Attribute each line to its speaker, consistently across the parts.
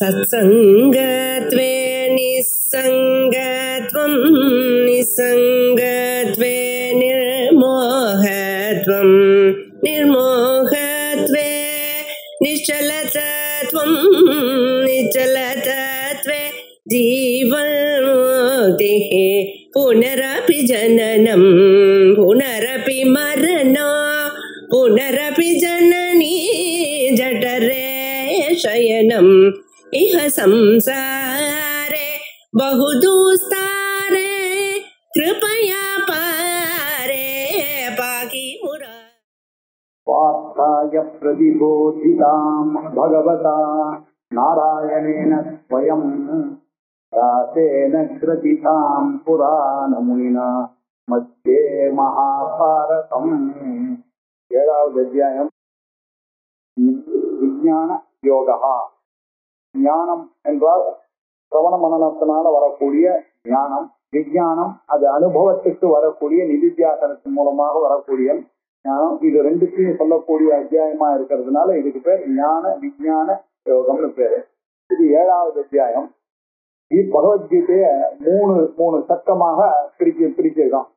Speaker 1: सत्संगत्वे निस्संगत्वं निस्संगत्वे निर्मोहत्वं निर्मोहत्वे निश्चलतत्वं निश्चलतत्वे जीवन्मुक्तिः पुनरपि जननं पुनरपि मरणं पुनरपि जननी जठरे शयनम् इह संसारे बहुदुस्तारे कृपया पारे पाहि मुरा
Speaker 2: पार्थाय प्रतिबोधितां भगवता नारायणेन स्वयं दासेन कृतितां पुराणमुनिना मध्ये महाभारतम् ஏழாவது அத்தியாயம் விஞ்ஞான யோகா. ஞானம் என்றால் சிரவண மனனத்தினால வரக்கூடிய ஞானம். விஞ்ஞானம் அது அனுபவத்துக்கு வரக்கூடிய நிதித்தியாசனத்தின் மூலமாக வரக்கூடிய ஞானம். இது ரெண்டுத்தையும் சொல்லக்கூடிய அத்தியாயமா இருக்கிறதுனால இதுக்கு பேர் ஞான விஞ்ஞான யோகம்னு பேரு. இது ஏழாவது அத்தியாயம். பகவத்கீதைய மூணு சக்கமாக பிரிச்சிருக்கோம்.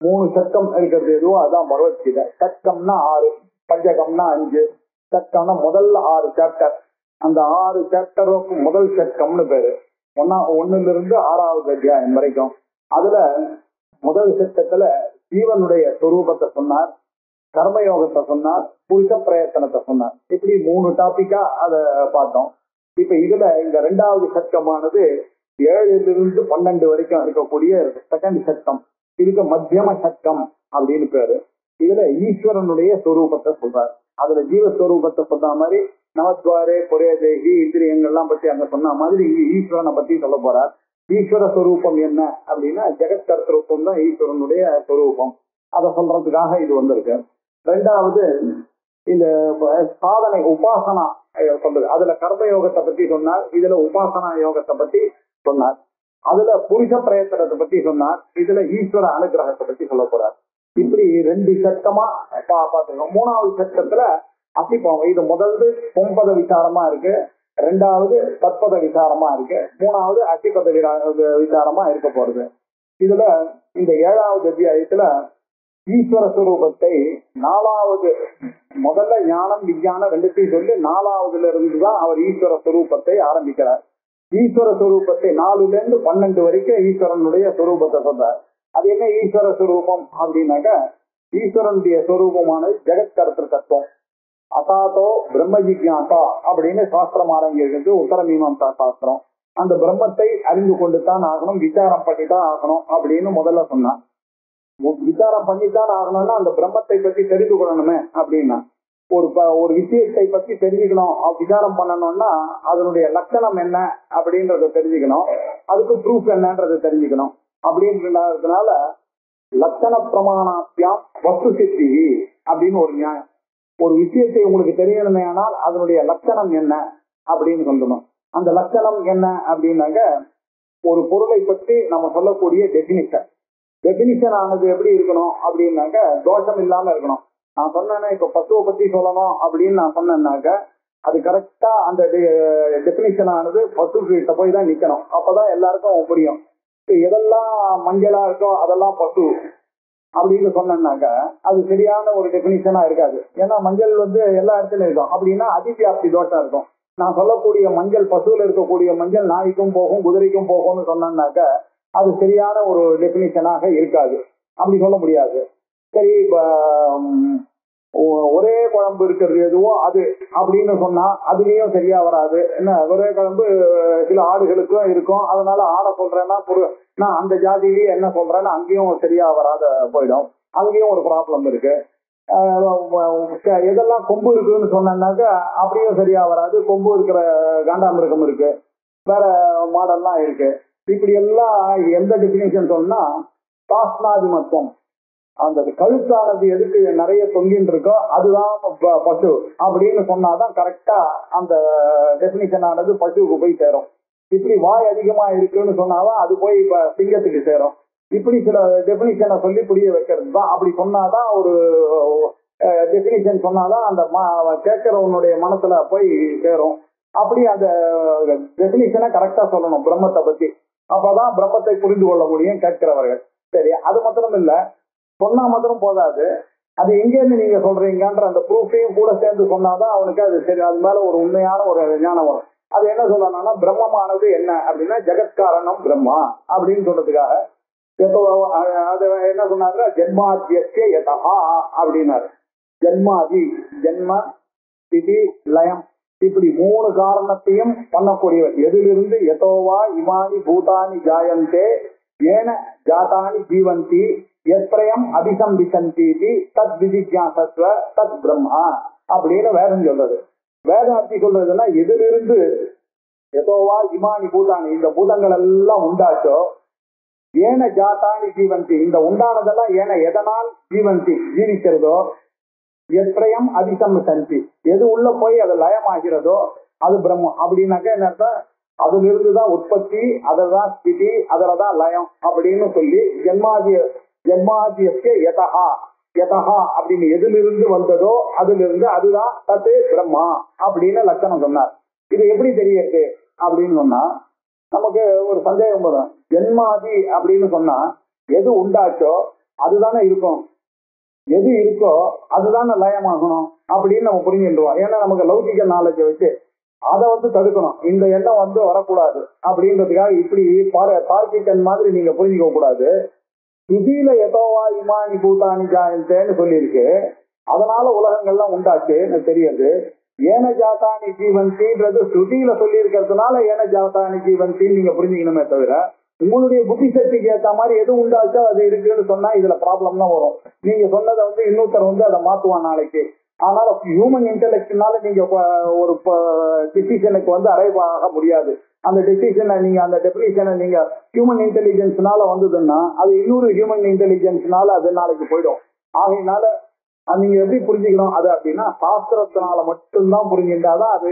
Speaker 2: 3 சக்கம் இருக்கிறது எதுவும் அதான் பகவத்கீதை. சக்கம்னா 6, பஞ்சகம்னா 5. சக்கம்னா முதல் 6 சாப்டர். அந்த 6 சாப்டருக்கு முதல் சக்கம்னு பேரு. 1லிருந்து 6வது அத்தியாயம் வரைக்கும். அதுல முதல் சக்கத்துல ஜீவனுடைய சொரூபத்தை சொன்னார், கர்மயோகத்தை சொன்னார், புருஷ பிரயத்தனத்தை சொன்னார். இப்படி 3 டாபிக்கா அதை பார்த்தோம். இப்ப இதுல இந்த 2வது சக்கமானது 7லிருந்து 12 வரைக்கும் இருக்கக்கூடிய செகண்ட் சக்கம். இதுக்கு மத்தியம சக்கம் அப்படின்னு பேரு. இதுல ஈஸ்வரனுடைய சொரூபத்தை சொல்றார். அதுல ஜீவஸ்வரூபத்தை சொன்ன மாதிரி நமத்வாரே பொரே தேகி இந்திரியங்கள்லாம் பத்தி அங்க சொன்ன மாதிரி ஈஸ்வரனை பத்தி சொல்ல போறார். ஈஸ்வர சொரூபம் என்ன அப்படின்னா ஜெகத்கர்த்தருவம் தான் ஈஸ்வரனுடைய சொரூபம். அதை சொல்றதுக்காக இது வந்திருக்கு. 2வது இந்த சாதனை உபாசனா சொல்றது. அதுல கர்மயோகத்தை பத்தி சொன்னார், இதுல உபாசனா யோகத்தை பத்தி சொன்னார். அதுல புருஷ பிரயத்தனத்தை பத்தி சொன்னார், இதுல ஈஸ்வர அனுகிரகத்தை பத்தி சொல்ல போறார். இப்படி 2 சட்டமா பாத்துக்கோம். 3வது சட்டத்துல அசிப்பம். இது முதல்ல பொம்பத விசாரமா இருக்கு, 2வது தற்பத விசாரமா இருக்கு, 3வது அசிப்பத விசாரமா இருக்க போறது. இதுல இந்த 7வது அத்தியாயத்துல ஈஸ்வர சுரூபத்தை 4வது முதல்ல ஞானம் விஞ்ஞானம் 2த்தையும் சொல்லி 4வதுல இருந்துதான் அவர் ஈஸ்வர சுரூபத்தை ஆரம்பிக்கிறார். ஈஸ்வர சுரூபத்தை 4லிருந்து 12 வரைக்கும் ஈஸ்வரனுடைய சுரூபத்தை சொல்றார். அது என்ன ஈஸ்வர சுரூபம் அப்படின்னாக்க, ஈஸ்வரனுடைய சுரூபமானது ஜெகத்கர்த்திரு தத்துவம். அதாதோ பிரம்ம ஜிக்ஞாசா அப்படின்னு சாஸ்திரம் ஆரம்பிக்கிறது, உத்தர மீமாம்சா சாஸ்திரம். அந்த பிரம்மத்தை அறிந்து கொண்டு தான் ஆகணும், விசாரம் பண்ணிதான் ஆகணும் அப்படின்னு முதல்ல சொன்னான். விசாரம் பண்ணித்தான் ஆகணும்னா அந்த பிரம்மத்தை பத்தி தெரிந்து கொள்ளணுமே அப்படின்னா, ஒரு விஷயத்தை பத்தி தெரிஞ்சுக்கணும், விசாரம் பண்ணணும்னா அதனுடைய லட்சணம் என்ன அப்படின்றத தெரிஞ்சுக்கணும், அதுக்கு ப்ரூஃப் என்னன்றதை தெரிஞ்சுக்கணும். அப்படின்றதுனால லட்சண பிரமாணாத்தியம் வஸ்து சித்தி அப்படின்னு ஒரு நியாயம். ஒரு விஷயத்தை உங்களுக்கு தெரியணுமே ஆனால் அதனுடைய லட்சணம் என்ன அப்படின்னு சொல்லணும். அந்த லட்சணம் என்ன அப்படின்னாக்க, ஒரு பொருளை பற்றி நம்ம சொல்லக்கூடிய டெபினிஷன் ஆனது எப்படி இருக்கணும் அப்படின்னாக்க, தோஷம் இல்லாம இருக்கணும். நான் சொன்னேன்னா இப்ப பசுவை பத்தி சொல்லணும் அப்படின்னு நான் சொன்னேன்னாக்க, அது கரெக்டா அந்த டெபினிஷன் ஆனது பசு கிட்ட போய் தான் நிக்கணும். அப்பதான் எல்லாருக்கும் புரியும். எதெல்லாம் மஞ்சளா இருக்கோ அதெல்லாம் பசு அப்படின்னு சொன்னேன்னாக்க அது சரியான ஒரு டெபினிஷனா இருக்காது. ஏன்னா மஞ்சள் எல்லா இடத்துலயும் இருக்கும். அப்படின்னா அதிவியாப்தி தோட்டம் இருக்கும். நான் சொல்லக்கூடிய மஞ்சள் பசுல இருக்கக்கூடிய மஞ்சள் நாய்க்கும் போகும் குதிரைக்கும் போகும்னு சொன்னேன்னாக்க அது சரியான ஒரு டெபினிஷனாக இருக்காது. அப்படி சொல்ல முடியாது. சரி, ஒரே குழம்பு இருக்கிறது எதுவோ அது அப்படின்னு சொன்னா அதுலயும் சரியா வராது. என்ன, ஒரே குழம்பு சில ஆடுகளுக்கும் இருக்கும், அதனால ஆடை சொல்றேன்னா நான் அந்த ஜாதியிலேயே என்ன சொல்றேன்னா அங்கேயும் சரியா வராத போயிடும். அங்கேயும் ஒரு ப்ராப்ளம் இருக்கு. எதெல்லாம் கொம்பு இருக்குன்னு சொன்னாக்க அப்படியும் சரியா வராது. கொம்பு இருக்கிற காண்டாமிருகம் இருக்கு, வேற மாடல்லாம் இருக்கு. இப்படி எல்லாம் எந்த டெபினிஷன் சொன்னா சாஸ்திராதிமத்துவம், அந்த கழுத்தானது எதுக்கு நிறைய தொங்கின்னு இருக்கோ அதுதான் பசு அப்படின்னு சொன்னாதான் கரெக்டா அந்த டெபினிஷன் ஆனது பசுவுக்கு போய் சேரும். இப்படி வாய் அதிகமா இருக்குன்னு சொன்னாதான் அது போய் சிங்கத்துக்கு சேரும். இப்படி சில டெபினிஷனை சொல்லி புரிய வைக்கிறது தான். அப்படி சொன்னாதான் ஒரு டெபினிஷன் சொன்னாதான் அந்த கேட்கிறவனுடைய மனசுல போய் சேரும். அப்படி அந்த டெபினிஷனை கரெக்டா சொல்லணும் பிரம்மத்தை பத்தி. அப்பதான் பிரம்மத்தை புரிந்து கொள்ள முடியும் கேட்கிறவர்கள். சரி, அது மாத்திரம் இல்ல, சொன்னா மாத்திரம் போதாது, அது எங்கேருந்து நீங்க சொல்றீங்கன்ற அந்த ப்ரூஃபையும் கூட சேர்ந்து சொன்னாதான் அவனுக்கு அது சரி, அது மேல ஒரு உண்மையான ஒரு ஞானம் வரும். அது என்ன சொல்லணும்னா, பிரம்மமானது என்ன அப்படின்னா ஜெகத்காரணம் பிரம்மா அப்படின்னு சொல்றதுக்காக அது என்ன சொன்னாங்க, ஜென்மாத்திய யதா அப்படின்னாரு. ஜென்மாதி, ஜென்ம ஸ்திதி லயம், இப்படி 3 காரணத்தையும் பண்ணக்கூடியவர். எதிலிருந்து எதோவா இமானி பூதானி ஜாயந்தே ஏன ஜாதானி ஜீவந்தி எத்ரயம் அபிசம்பிசந்தி தத் விஜிஜாசத்வ தத் பிரம்மா அப்படின்னு வேதம் சொல்றது. வேதம் அப்படி சொல்றதுன்னா, எதிலிருந்து எதோவா இமானி பூதானி, இந்த பூதங்கள் எல்லாம் உண்டாச்சோ, ஏன ஜாதானி ஜீவந்தி, இந்த உண்டானதெல்லாம் ஏன எதனால் ஜீவந்தி ஜீவிக்கிறதோ, எத்ரயம் அதிசம்பிசந்தி, எது உள்ள போய் அது லயமாகிறதோ அது பிரம்மம். அப்படின்னாக்க என்ன அர்த்தம், அதுல இருந்துதான் உற்பத்தி, அதுதான் ஸ்திதி, அதுலதான் லயம் அப்படின்னு சொல்லி ஜென்மாதியஸ்ய யதஹா, யதஹா அப்படின்னு எதிலிருந்து வந்ததோ அதிலிருந்து அதுதான் தத்து பிரம்மா அப்படின்னு லட்சணம் சொன்னார். இது எப்படி தெரியுது அப்படின்னு சொன்னா நமக்கு ஒரு சந்தேகம் வரும். ஜென்மாதி அப்படின்னு சொன்னா எது உண்டாச்சோ அதுதானே இருக்கும், எது இருக்கோ அதுதானே லயமாகணும் அப்படின்னு நம்ம புரிஞ்சுடுவோம். ஏன்னா நமக்கு லௌகிக நாலேஜை வச்சு அதை தடுக்கணும், இந்த எண்ணம் வரக்கூடாது அப்படின்றதுக்காக இப்படி பார்க்கிட்டன் மாதிரி நீங்க புரிஞ்சுக்க கூடாது. சுதியில எதோவா இமானி பூதானி ஜாயந்தேன்னு சொல்லியிருக்கு, அதனால உலகங்கள்லாம் உண்டாச்சுன்னு தெரியுது. ஏன ஜாதானி ஜீவந்தின்றது ஸ்ருதியில சொல்லி இருக்கிறதுனால ஏன ஜாதானி ஜீவந்தின்னு நீங்க புரிஞ்சுக்கணுமே தவிர, உங்களுடைய புத்தி சக்திக்கு ஏற்ற மாதிரி எது உண்டாச்சோ அது இருக்குன்னு சொன்னா இதுல ப்ராப்ளம் தான் வரும். நீங்க சொன்னதை இன்னொருத்தர் அதை மாத்துவான் நாளைக்கு. அதனால ஹியூமன் இன்டெலெக்ட்னால நீங்க ஒரு டிசிஷனுக்கு அரைவ் ஆக முடியாது. அந்த டிசிஷனை நீங்க அந்த டெபினிஷனை நீங்க ஹியூமன் இன்டெலிஜென்ஸ்னால வந்ததுன்னா அது இன்னொரு ஹியூமன் இன்டெலிஜென்ஸ்னால அது நாளைக்கு போயிடும். ஆகையினால நீங்க எப்படி புரிஞ்சுக்கணும் அது அப்படின்னா, சாஸ்திரத்தினால மட்டும்தான் புரிஞ்சுட்டாதான் அது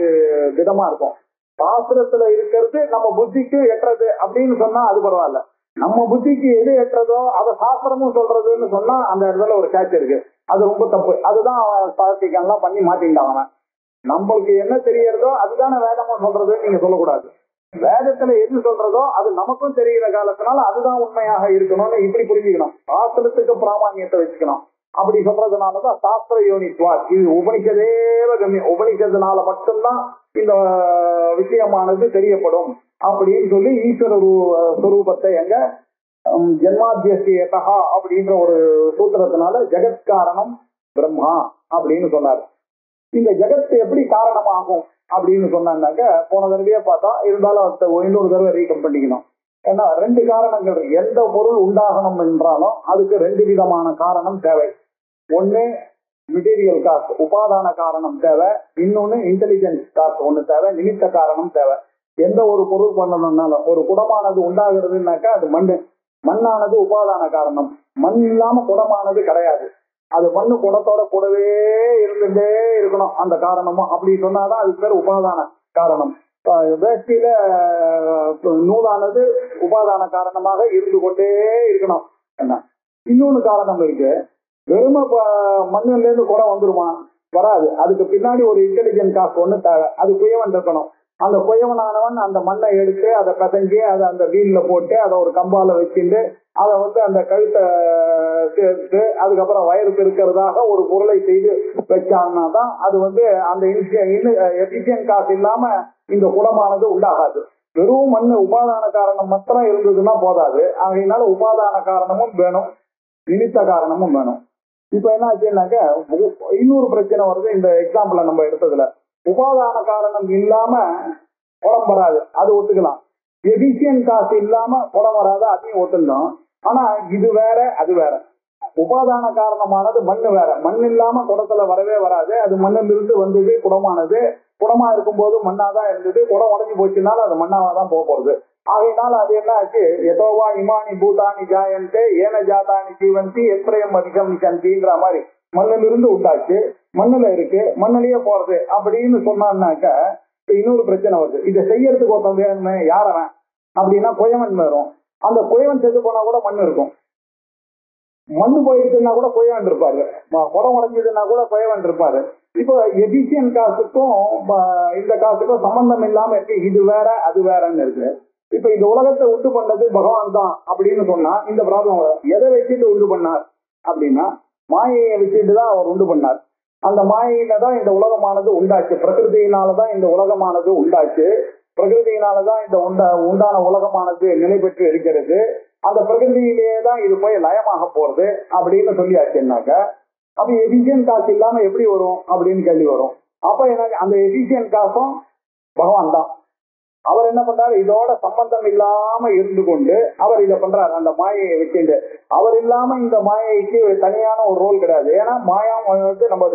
Speaker 2: திடமா இருக்கும். சாஸ்திரத்துல இருக்கிறது நம்ம புத்திக்கு எட்டுறது அப்படின்னு சொன்னா அது பரவாயில்ல. நம்ம புத்திக்கு எது எட்டுறதோ அதை சாஸ்திரமும் சொல்றதுன்னு சொன்னா அந்த இடத்துல ஒரு கேட்ச் இருக்கு. அது ரொம்ப தப்பு. அதுதான் அவன் பண்ணி மாட்டிட்டான். நம்மளுக்கு என்ன தெரியறதோ அதுதானே வேதமும் சொல்றதுன்னு நீங்க சொல்லக்கூடாது. வேதத்துல எது சொல்றதோ அது நமக்கும் தெரிகிற காலத்தினால அதுதான் உண்மையாக இருக்கணும்னு இப்படி புரிஞ்சுக்கணும். சாஸ்திரத்துக்கு பிராமான்யத்தை வச்சுக்கணும். அப்படி சொல்றதுனாலதான் சாஸ்திர யோனித்வா, இது உபனிஷதேவ கம்யம், உபனிஷத்தினால மட்டும்தான் இந்த விஷயமானது தெரியப்படும் அப்படின்னு சொல்லி ஈஸ்வர ஸ்வரூபத்தை எங்க ஜென்மாத்தியதா அப்படின்ற ஒரு சூத்திரத்தினால ஜெகத்காரணம் பிரம்மா அப்படின்னு சொன்னார். இந்த ஜெகத் எப்படி காரணமாகும் அப்படின்னு சொன்னாக்க போன தடவையே பார்த்தா, இருந்தாலும் இன்னொரு தடவை ரீகம் பண்ணிக்கணும். ஏன்னா 2 காரணங்கள், எந்த பொருள் உண்டாகணும் என்றாலும் அதுக்கு 2 விதமான காரணம் தேவை. ஒண்ணு மெட்டீரியல் காஸ்ட், உபாதான காரணம் தேவை. இன்னொன்னு இன்டெலிஜென்ஸ் காஸ்ட் ஒண்ணு தேவை, நிமித்த காரணம் தேவை. எந்த ஒரு பொருள் பண்ணணும்னாலும், ஒரு குடமானது உண்டாகிறதுனாக்கா அது மண்ணு, மண்ணானது உபாதான காரணம். மண் இல்லாம குடமானது கிடையாது. அது மண்ணு குடத்தோட கூடவே இருந்துட்டே இருக்கணும் அந்த காரணமும். அப்படி சொன்னாதான் அதுக்கு பேர் உபாதான காரணம். வேஷ்டியில நூலானது உபாதான காரணமாக இருந்து கொண்டே இருக்கணும். என்ன இன்னொன்னு காரணம் இருக்கு, வெறும மண்ணுல இருந்து குடம் வந்துருமா? வராது. அதுக்கு பின்னாடி ஒரு இன்டெலிஜென்ட் காசு ஒண்ணு தேவை. அது குயவன் இருக்கணும். அந்த குயவனானவன் அந்த மண்ணை எடுத்து அதை கசஞ்சி அதை அந்த வீல்ல போட்டு அதை ஒரு கம்பால வச்சுட்டு அதை அந்த கழுத்தை சேர்த்து அதுக்கப்புறம் வயிறு பெருக்கிறதாக ஒரு பொருளை செய்து வச்சாங்கன்னா தான் அது அந்த எஃபிஷியன்ட் காசு இல்லாம இந்த குடமானது உண்டாகாது. வெறும் மண்ணு உபாதான காரணம் மாத்திரம் இருந்ததுன்னா போதாது. ஆகையினால உபாதான காரணமும் வேணும், நிமித்த காரணமும் வேணும். இப்ப என்ன ஆச்சுன்னாக்க இன்னொரு பிரச்சனை வருது. இந்த எக்ஸாம்பிள நம்ம எடுத்ததுல உபாதான காரணம் இல்லாம குடம் வராது, அது ஒத்துக்கலாம். எஃபிஷியன்ட் காசு இல்லாம குடம் வராது, அதையும் ஒத்துக்கணும். ஆனா இது வேற அது வேற. உபாதான காரணமானது மண்ணு வேற. மண் இல்லாம குடத்துல வரவே வராது. அது மண்ணில் இருந்து வந்தது குடமானது. குடமா இருக்கும் போது மண்ணாதான் இருந்தது. குடம் உடஞ்சி போச்சுனால அது மண்ணாவாதான் போக போறது. ஆகையினால அது என்ன ஆச்சு, எதோவா இமானி பூதானி ஜாயந்தே ஏன ஜாதானி ஜீவந்தி எத்ரயம் அதிகமிசந்தின்ற மாதிரி மண்ணில இருந்து உண்டாச்சு, மண்ணுல இருக்கு, மண்ணிலேயே போறது அப்படின்னு சொன்னான்னாக்க இன்னொரு பிரச்சனை வருது. இதை செய்யறதுக்கு ஒருத்தன் வேணுமே, யாரவன் அப்படின்னா குயவன் வரும். அந்த குயவன் செத்து போனா கூட மண் இருக்கும். மண்ணு போயிடுச்சுன்னா கூட குயவன் இருப்பாரு. குடம் உடைஞ்சதுன்னா கூட குயவன் இருப்பாரு. இப்போ எபிசியன் காசுக்கும் இந்த காசுக்கும் சம்பந்தம் இல்லாம இருக்கு. இது வேற அது வேறன்னு இருக்கு. இப்ப இந்த உலகத்தை உண்டு பண்ணது பகவான் தான் அப்படின்னு சொன்னா இந்த ப்ராப்ளம் எதை வச்சுட்டு உண்டு பண்ணார் அப்படின்னா மாயையை வச்சுட்டு தான் அவர் உண்டு பண்ணார். அந்த மாயையில தான் இந்த உலகமானது உண்டாச்சு. பிரகிருதியினாலதான் இந்த உலகமானது உண்டாச்சு. பிரகிருதியினாலதான் இந்த உண்டான உலகமானது நிலை பெற்று இருக்கிறது. அந்த பிரகிருதியிலேயே தான் இது போய் லயமாக போறது அப்படின்னு சொல்லியாச்சுன்னாக்க அப்ப எபிசியன் காசு இல்லாம எப்படி வரும் அப்படின்னு கேள்வி வரும். அப்ப எனக்கு அந்த எபிசியன் காசும் பகவான் தான். அவர் என்ன பண்றாரு, இதோட சம்பந்தம் இல்லாம இருந்து கொண்டு அவர் இதை பண்றாரு அந்த மாயையை வச்சுட்டு. அவர் இல்லாம இந்த மாயைக்கு தனியான ஒரு ரோல் கிடையாது. ஏன்னா மாயம் வந்து நம்ம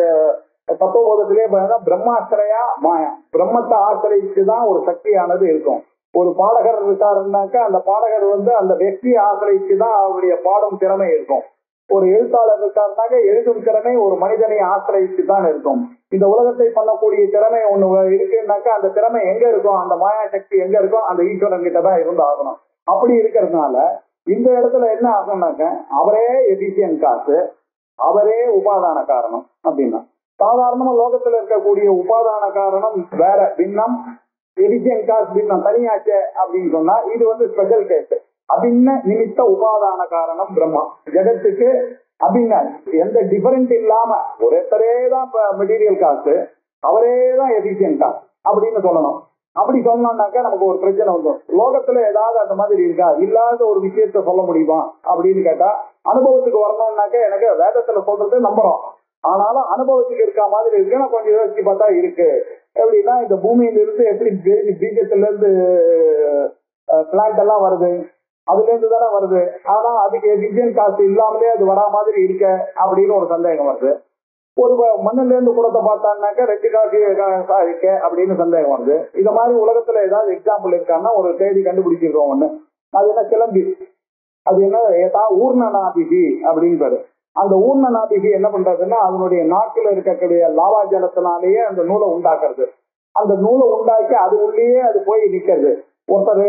Speaker 2: தத்துவபோதத்திலே பிரம்மாசிரையா மாயா, பிரம்மத்தை ஆசிரிச்சுதான் ஒரு சக்தியானது இருக்கும். ஒரு பாடகர் இருக்காருன்னாக்கா அந்த பாடகர் வந்து அந்த வெற்றியை ஆசிரிச்சுதான் அவருடைய பாடும் திறமை இருக்கும். ஒரு எழுத்தாளர் இருக்காருனாக்க எழுதும் திறமை ஒரு மனிதனை ஆசிரிச்சு தான் இருக்கும். இந்த உலகத்தை பண்ணக்கூடிய திறமை ஒண்ணு இருக்குன்னாக்கா அந்த திறமை எங்க இருக்கும், அந்த மாயா சக்தி எங்க இருக்கும், அந்த ஈஸ்வரன் கிட்ட தான் இருந்து ஆகணும். அப்படி இருக்கிறதுனால இந்த இடத்துல என்ன ஆகும்னாக்க அவரே எபிசியன் காசு, அவரே உபாதான காரணம் அப்படின்னா. சாதாரணமா லோகத்துல இருக்கக்கூடிய உபாதான காரணம் வேற பின்னம், எபிசியன் காசு பின்னம் தனியாச்சே அப்படின்னு சொன்னா இது வந்து ஸ்பெஷல் கேஸ். அபின்ன நிமித்த உபாதான காரணம் பிரம்மா. ஜெகத்துக்கு அபின்ன எந்த டிஃபரெண்ட் இல்லாம ஒருத்தரே தான் மெட்டீரியல் காசு, அவரே தான் எபிசியன் காசு அப்படின்னு சொல்லணும். அப்படி சொன்னோம்னாக்கா நமக்கு ஒரு பிரச்சனை வந்துடும். லோகத்துல ஏதாவது அந்த மாதிரி இருக்கா, இல்லாத ஒரு விஷயத்த சொல்ல முடியுமா அப்படின்னு கேட்டா அனுபவத்துக்கு வரணும்னாக்க எனக்கு வேதத்துல சொல்றது நம்புறோம். ஆனாலும் அனுபவத்துக்கு இருக்க மாதிரி இருக்கு. நான் கொஞ்சம் யோசிச்சு பார்த்தா இருக்கு. எப்படின்னா இந்த பூமியிலிருந்து எப்படி பீஜத்துல இருந்து பிளான்ட் எல்லாம் வருது, அதுல இருந்து தானே வருது. ஆனா அதுக்கு எபிசியன் காசு இல்லாமலே அது வரா மாதிரி இருக்க அப்படின்னு ஒரு சந்தேகம் வருது. ஒரு மண்ணுல இருந்து குடத்தை பார்த்தான்னாக்கா 2 காசு இருக்க அப்படின்னு சந்தேகம் வருது. இந்த மாதிரி உலகத்துல ஏதாவது எக்ஸாம்பிள் இருக்கான்னா ஒரு தேடி கண்டுபிடிச்சிருக்கோம் ஒண்ணு. அது என்ன கிளம்பி, அது என்ன ஊர்ணநாபிகி அப்படின்னு பேரு. அந்த ஊர்ணநாபிகி என்ன பண்றதுன்னா அதனுடைய நாக்குல இருக்கக்கூடிய லாவா ஜலத்தினாலேயே அந்த நூலை உண்டாக்குறது. அந்த நூலை உண்டாக்கி அது உள்ளேயே அது போய் நிக்கிறது.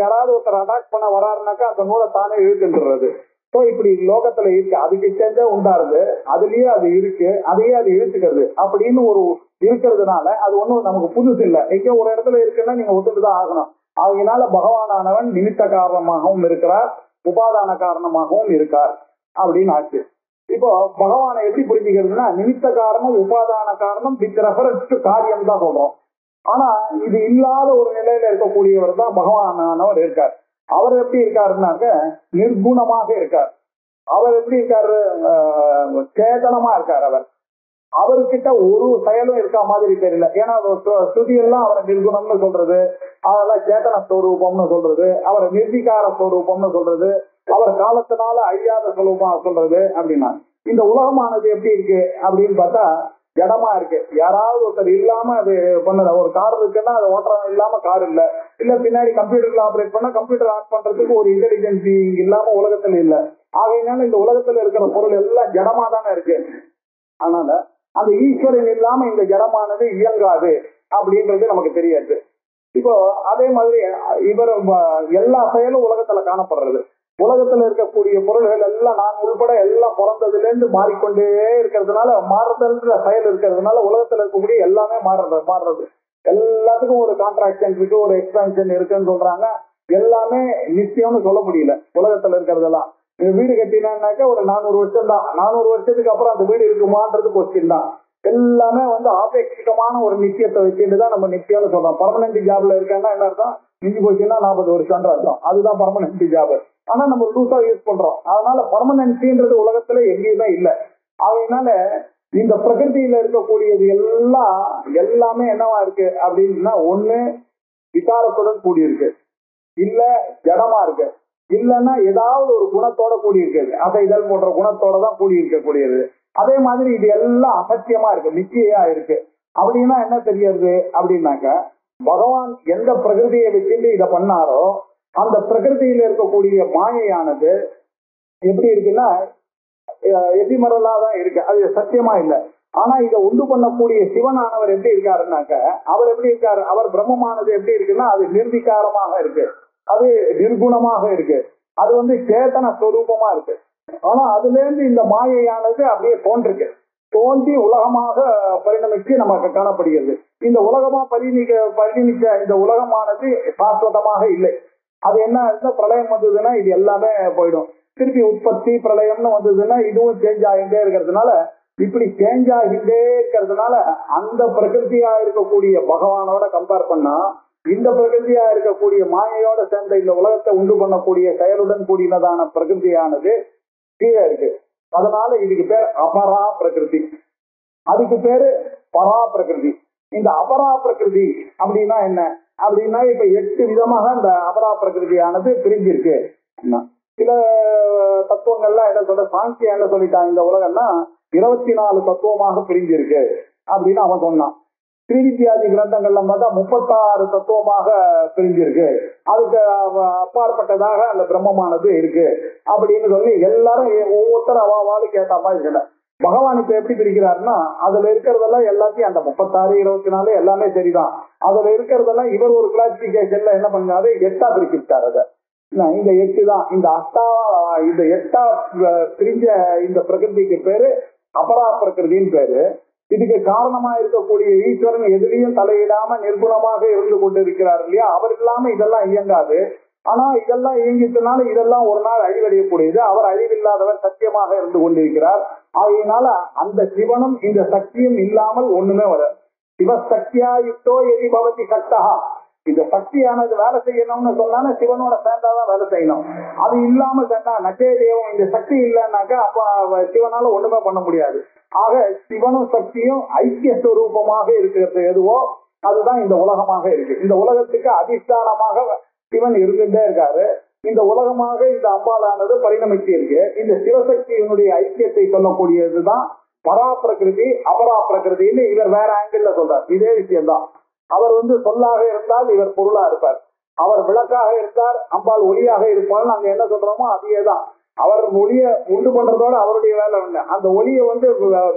Speaker 2: யாராவது ஒருத்தர் அட்டாக் பண்ண வராருனாக்கா அந்த நூலை தானே இழுத்துன்றது. ஸோ இப்படி லோகத்துல இருக்கு. அதுக்கு சேர்ந்தே உண்டாருது, அதுலயே அது இருக்கு, அதையே அது இழுத்துக்கிறது அப்படின்னு ஒரு இருக்கிறதுனால அது ஒண்ணும் நமக்கு புதுசு இல்லை. எங்கேயோ ஒரு இடத்துல இருக்குன்னா நீங்க ஒத்துட்டுதான் ஆகணும். அதனால பகவானானவன் நிமித்த காரணமாகவும் இருக்கிறார், உபாதான காரணமாகவும் இருக்கார் அப்படின்னு ஆச்சு. இப்போ பகவானை எப்படி புரிஞ்சுக்கிறதுனா நிமித்த காரணம் உபாதான காரணம் வித் ரெஃபரன்ஸ் டு காரியம் தான் சொல்றோம். ஆனா இது இல்லாத ஒரு நிலையில இருக்கக்கூடியவர் தான் பகவானானவர் இருக்கார். அவர் எப்படி இருக்காருன்னாக்க நிர்குணமாக இருக்கார். அவர் எப்படி இருக்காரு, சேதனமா இருக்கார். அவர்கிட்ட ஒரு செயலும் இருக்க மாதிரி தெரியல. ஏன்னா ஸ்ருதியெல்லாம் அவரை நிர்குணம்னு சொல்றது, அதெல்லாம் சேதன ஸ்வரூபம்னு சொல்றது, அவரை நிர்விகார ஸ்வரூபம்னு சொல்றது, அவர் காலத்தினால அழியாத ஸ்வரூபமா சொல்றது. அப்படின்னா இந்த உலகமானது எப்படி இருக்கு அப்படின்னு பார்த்தா ஜடமா இருக்கு. யாராவது ஒருத்தர் இல்லாம அது பண்ணல. ஒரு கார் இருக்குன்னா அது ஓட்டுறவன் இல்லாம கார் இல்ல. இல்ல பின்னாடி கம்ப்யூட்டர்ல ஆப்ரேட் பண்ணா கம்ப்யூட்டர் ஆன் பண்றதுக்கு ஒரு இன்டெலிஜென்சி இல்லாம உலகத்துல இல்ல. ஆகையினால இந்த உலகத்துல இருக்கிற பொருள் எல்லாம் ஜடமா தானே இருக்கு. அதனால அந்த ஈஸ்வரன் இல்லாம இந்த ஜடமானது இயங்காது அப்படின்றது நமக்கு தெரியாது. இப்போ அதே மாதிரி இவர் எல்லா செயலும் உலகத்துல காணப்படுறது. உலகத்துல இருக்கக்கூடிய பொருள்கள் எல்லாம் நான் உள்பட எல்லாம் பிறந்ததுல இருந்து மாறிக்கொண்டே இருக்கிறதுனால மாறுதல்ன்ற செயல் இருக்கிறதுனால உலகத்துல இருக்கக்கூடிய எல்லாமே மாறுறது. எல்லாத்துக்கும் ஒரு கான்ட்ராக்ஷன் இருக்கு, ஒரு எக்ஸ்பான்ஷன் இருக்குன்னு சொல்றாங்க. எல்லாமே நிச்சயம்னு சொல்ல முடியல. உலகத்துல இருக்கிறதெல்லாம் வீடு கட்டினாக்க ஒரு 400 வருஷம் தான். 400 வருஷத்துக்கு அப்புறம் அந்த வீடு இருக்குமான்றது கொஸ்டின் தான். எல்லாமே ஆபேட்சிகமான ஒரு நிச்சயத்தை வச்சுட்டு தான் நம்ம நிச்சயம்னு சொல்றோம். பர்மனன்ட் ஜாப்ல இருக்காங்கன்னா என்ன அர்த்தம், மிஞ்சி போச்சுன்னா 40 வருஷம்ன்ற அர்த்தம். அதுதான் பர்மனன்ட் ஜாப். ஆனா நம்ம லூசா யூஸ் பண்றோம். அதனால பர்மனன்ட்ன்றது உலகத்துல எங்கேயுமே இல்லை. அதனால இந்த பிரகிருதியில இருக்கக்கூடியது எல்லாமே என்னவா இருக்கு அப்படின்னா ஒண்ணு விகாரத்துடன் கூடியிருக்கு, இல்ல ஜடமா இருக்கு, இல்லைன்னா ஏதாவது ஒரு குணத்தோட கூடி இருக்கிறது, அசைதல் போன்ற குணத்தோட தான் கூடி இருக்கக்கூடியது. அதே மாதிரி இது எல்லாம் அசத்தியமா இருக்கு, மித்தியா இருக்கு. அப்படின்னா என்ன தெரியாது அப்படின்னாக்க பகவான் எந்த பிரகிருதியை வச்சுட்டு இதை பண்ணாரோ அந்த பிரகிருதியில இருக்கக்கூடிய மாயையானது எப்படி இருக்குன்னா எதிமரலாதான் இருக்கு, அது சத்தியமா இல்லை. ஆனா இதை உண்டு பண்ணக்கூடிய சிவனானவர் எப்படி இருக்காருன்னாக்க அவர் எப்படி இருக்காரு, அவர் பிரம்மமானது எப்படி இருக்குன்னா அது நிர்விகாரமாக இருக்கு, அது நிர்குணமாக இருக்கு, அது சேதன ஸ்வரூபமா இருக்கு. ஆனா அதுல இருந்து இந்த மாயையானது அப்படியே தோன்றிருக்கு. தோன்றி உலகமாக பரிணமிச்சு நமக்கு காணப்படுகிறது. இந்த உலகமா பரிணமிக்க இந்த உலகமானது சாஸ்வதமாக இல்லை. அது என்ன பிரளயம் வந்ததுன்னா இது எல்லாமே போயிடும். திருப்பி உற்பத்தி பிரளயம்னு வந்ததுன்னா இதுவும் சேஞ்ச் ஆகிட்டே இருக்கிறதுனால, இப்படி சேஞ்ச் ஆகிட்டே இருக்கிறதுனால அந்த பிரகிருதியா இருக்கக்கூடிய பகவானோட கம்பேர் பண்ணா இந்த பிரகிருதியா இருக்கக்கூடிய மாயையோட சேர்ந்த இந்த உலகத்தை உண்டு பண்ணக்கூடிய செயலுடன் கூடியதான பிரகிருதியானது கீழே இருக்கு. அதனால இதுக்கு பேர் அபரா பிரகிருதி, அதுக்கு பேரு பரா பிரகிருதி. இந்த அபரா பிரகிருதி அப்படின்னா என்ன அப்படின்னா, இப்ப 8 விதமாக இந்த அபரா பிரகிருதியானது பிரிஞ்சிருக்கு. சில தத்துவங்கள்லாம் என்ன சொல்ற, சாங்கியா என்ன சொல்லிட்டான், இந்த உலகம்னா 24 தத்துவமாக பிரிஞ்சிருக்கு அப்படின்னு அவன் சொன்னான். ஸ்ரீவித்யாதி கிரந்தங்கள்ல பார்த்தா 36 தத்துவமாக பிரிஞ்சிருக்கு, அதுக்கு அப்பாற்பட்டதாக அந்த பிரம்மமானது இருக்கு அப்படின்னு சொல்லி எல்லாரும் ஒவ்வொருத்தரும் அவாவாளுக்கு ஏற்ற மாதிரி இருக்கல. பகவான் இப்ப எப்படி பிரிக்கிறாருன்னா, அதுல இருக்கிறதெல்லாம் எல்லாத்தையும் அந்த 36, 24 எல்லாமே சரிதான். அதுல இருக்கிறதெல்லாம் இவர் ஒரு கிளாசிபிகேஷன்ல என்ன பண்ணாரு, 8ஆ பிரிச்சுட்டாரு. அதை இந்த 8 தான், இந்த 8ஆ பிரிஞ்ச இந்த பிரகிருதிக்கு பேரு அபரா பிரகிருதின்னு பேரு. இதுக்கு காரணமா இருக்கக்கூடிய ஈஸ்வரன் எதிலையும் தலையிடாம நிர்குணமாக இருந்து கொண்டிருக்கிறார் இல்லையா, அவர் இல்லாம இதெல்லாம் இயங்காது. ஆனா இதெல்லாம் இயங்கிட்டனால இதெல்லாம் ஒரு நாள் அழிவடையக்கூடியது. அவர் அழிவில்லாதவர், சத்தியமாக இருந்து கொண்டிருக்கிறார். ஆகையினால அந்த சிவனும் இந்த சக்தியும் இல்லாமல் ஒண்ணுமே வர. சிவசக்தியா யுக்தோ எதி பவதி சக்தா, இந்த சக்தியானது வேலை செய்யணும்னு சொன்னாலும் சிவனோட சேர்ந்தாதான் வேலை செய்யணும். அது இல்லாம சொன்னா நச்சே தேவம், இந்த சக்தி இல்லைன்னாக்கா அப்ப சிவனால ஒண்ணுமே பண்ண முடியாது. ஆக சிவனும் சக்தியும் ஐக்கிய ஸ்வரூபமாக இருக்கிறது எதுவோ அதுதான் இந்த உலகமாக இருக்கு. இந்த உலகத்துக்கு அதிஷ்டானமாக சிவன் இருந்துட்டே இருக்காரு. இந்த உலகமாக இந்த அம்பாலானது பரிணமிச்சு இருக்கு. இந்த சிவசக்தியினுடைய ஐக்கியத்தை சொல்லக்கூடியதுதான் பரா பிரகிருதி அபரா பிரகிருதின்னு இவர் வேற ஆங்கிள் சொல்றார். இதே விஷயம்தான். அவர் சொல்லாக இருந்தால் இவர் பொருளா இருப்பார், அவர் விளக்காக இருந்தார், அம்பாள் ஒளியாக இருப்பார். நாங்க என்ன சொல்றோமோ அதேதான். அவர் ஒளிய உண்டு பண்றதோட அவருடைய வேலை இல்லை. அந்த ஒளியை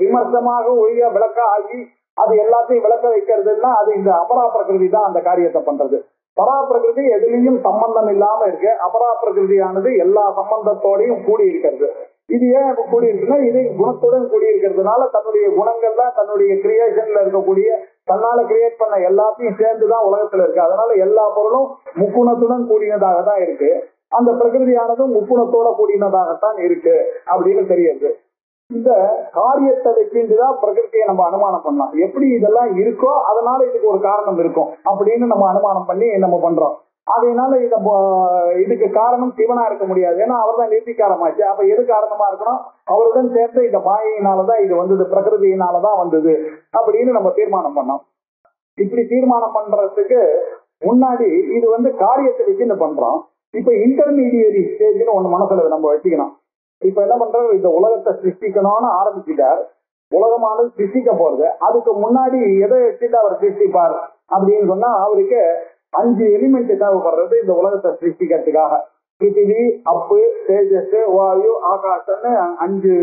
Speaker 2: விமர்சனமாக ஒளியா விளக்கா ஆகி அது எல்லாத்தையும் விளக்க வைக்கிறதுன்னா அது இந்த அபரா பிரகிருதி தான் அந்த காரியத்தை பண்றது. பரா பிரகிருதி எதுலையும் சம்பந்தம் இல்லாம இருக்கு. அபரா பிரகிருதியானது எல்லா சம்பந்தத்தோடையும் கூடி இருக்கிறது. இது ஏன் கூடி இருக்குன்னா, இது குணத்துடன் கூடி இருக்கிறதுனால தன்னுடைய குணங்கள்ல தன்னுடைய கிரியேஷன்ல இருக்கக்கூடிய தன்னால கிரியேட் பண்ண எல்லாத்தையும் சேர்ந்துதான் உலகத்துல இருக்கு. அதனால எல்லா பொருளும் முக்குணத்துடன் கூடினதாக தான் இருக்கு. அந்த பிரகிருதியானதும் முக்குணத்தோட கூடினதாகத்தான் இருக்கு அப்படின்னு தெரியுது. இந்த காரியத்தை வச்சுதான் பிரகிருதியை நம்ம அனுமானம் பண்ணலாம். எப்படி இதெல்லாம் இருக்கோ அதனால இதுக்கு ஒரு காரணம் இருக்கும் அப்படின்னு நம்ம அனுமானம் பண்ணி நம்ம பண்றோம். அதனால இதுக்கு காரணம் சிவனா இருக்க முடியாது, ஏன்னா அவர் தான் நிர்வீகாரமாச்சு. அப்ப எது காரணமா இருக்கணும், அவருடன் சேர்ந்து இந்த மாயினாலதான் இது வந்தது, பிரகிருதியினாலதான் வந்தது அப்படின்னு நம்ம தீர்மானம் பண்ணோம். இப்படி தீர்மானம் பண்றதுக்கு முன்னாடி இது காரியத்தை வச்சு பண்றோம். இப்ப இன்டர்மீடியரி ஸ்டேஜ்னு ஒண்ணு மனசுல நம்ம வச்சுக்கணும். இப்ப என்ன பண்றது, இந்த உலகத்தை சிருஷ்டிக்கணும்னு ஆரம்பிச்சுட்டார். உலகமானது சிருஷ்டிக்க போறது. அதுக்கு முன்னாடி எதை வச்சுட்டு அவர் சிருஷ்டிப்பார் அப்படின்னு சொன்னா, அவருக்கு 5 எலிமெண்ட் தேவைப்படுறது இந்த உலகத்தை சிருஷ்டிக்கிறதுக்காக. பிருத்திவி, அப்பு, தேஜஸ், வாயு, ஆகாசம்னு 5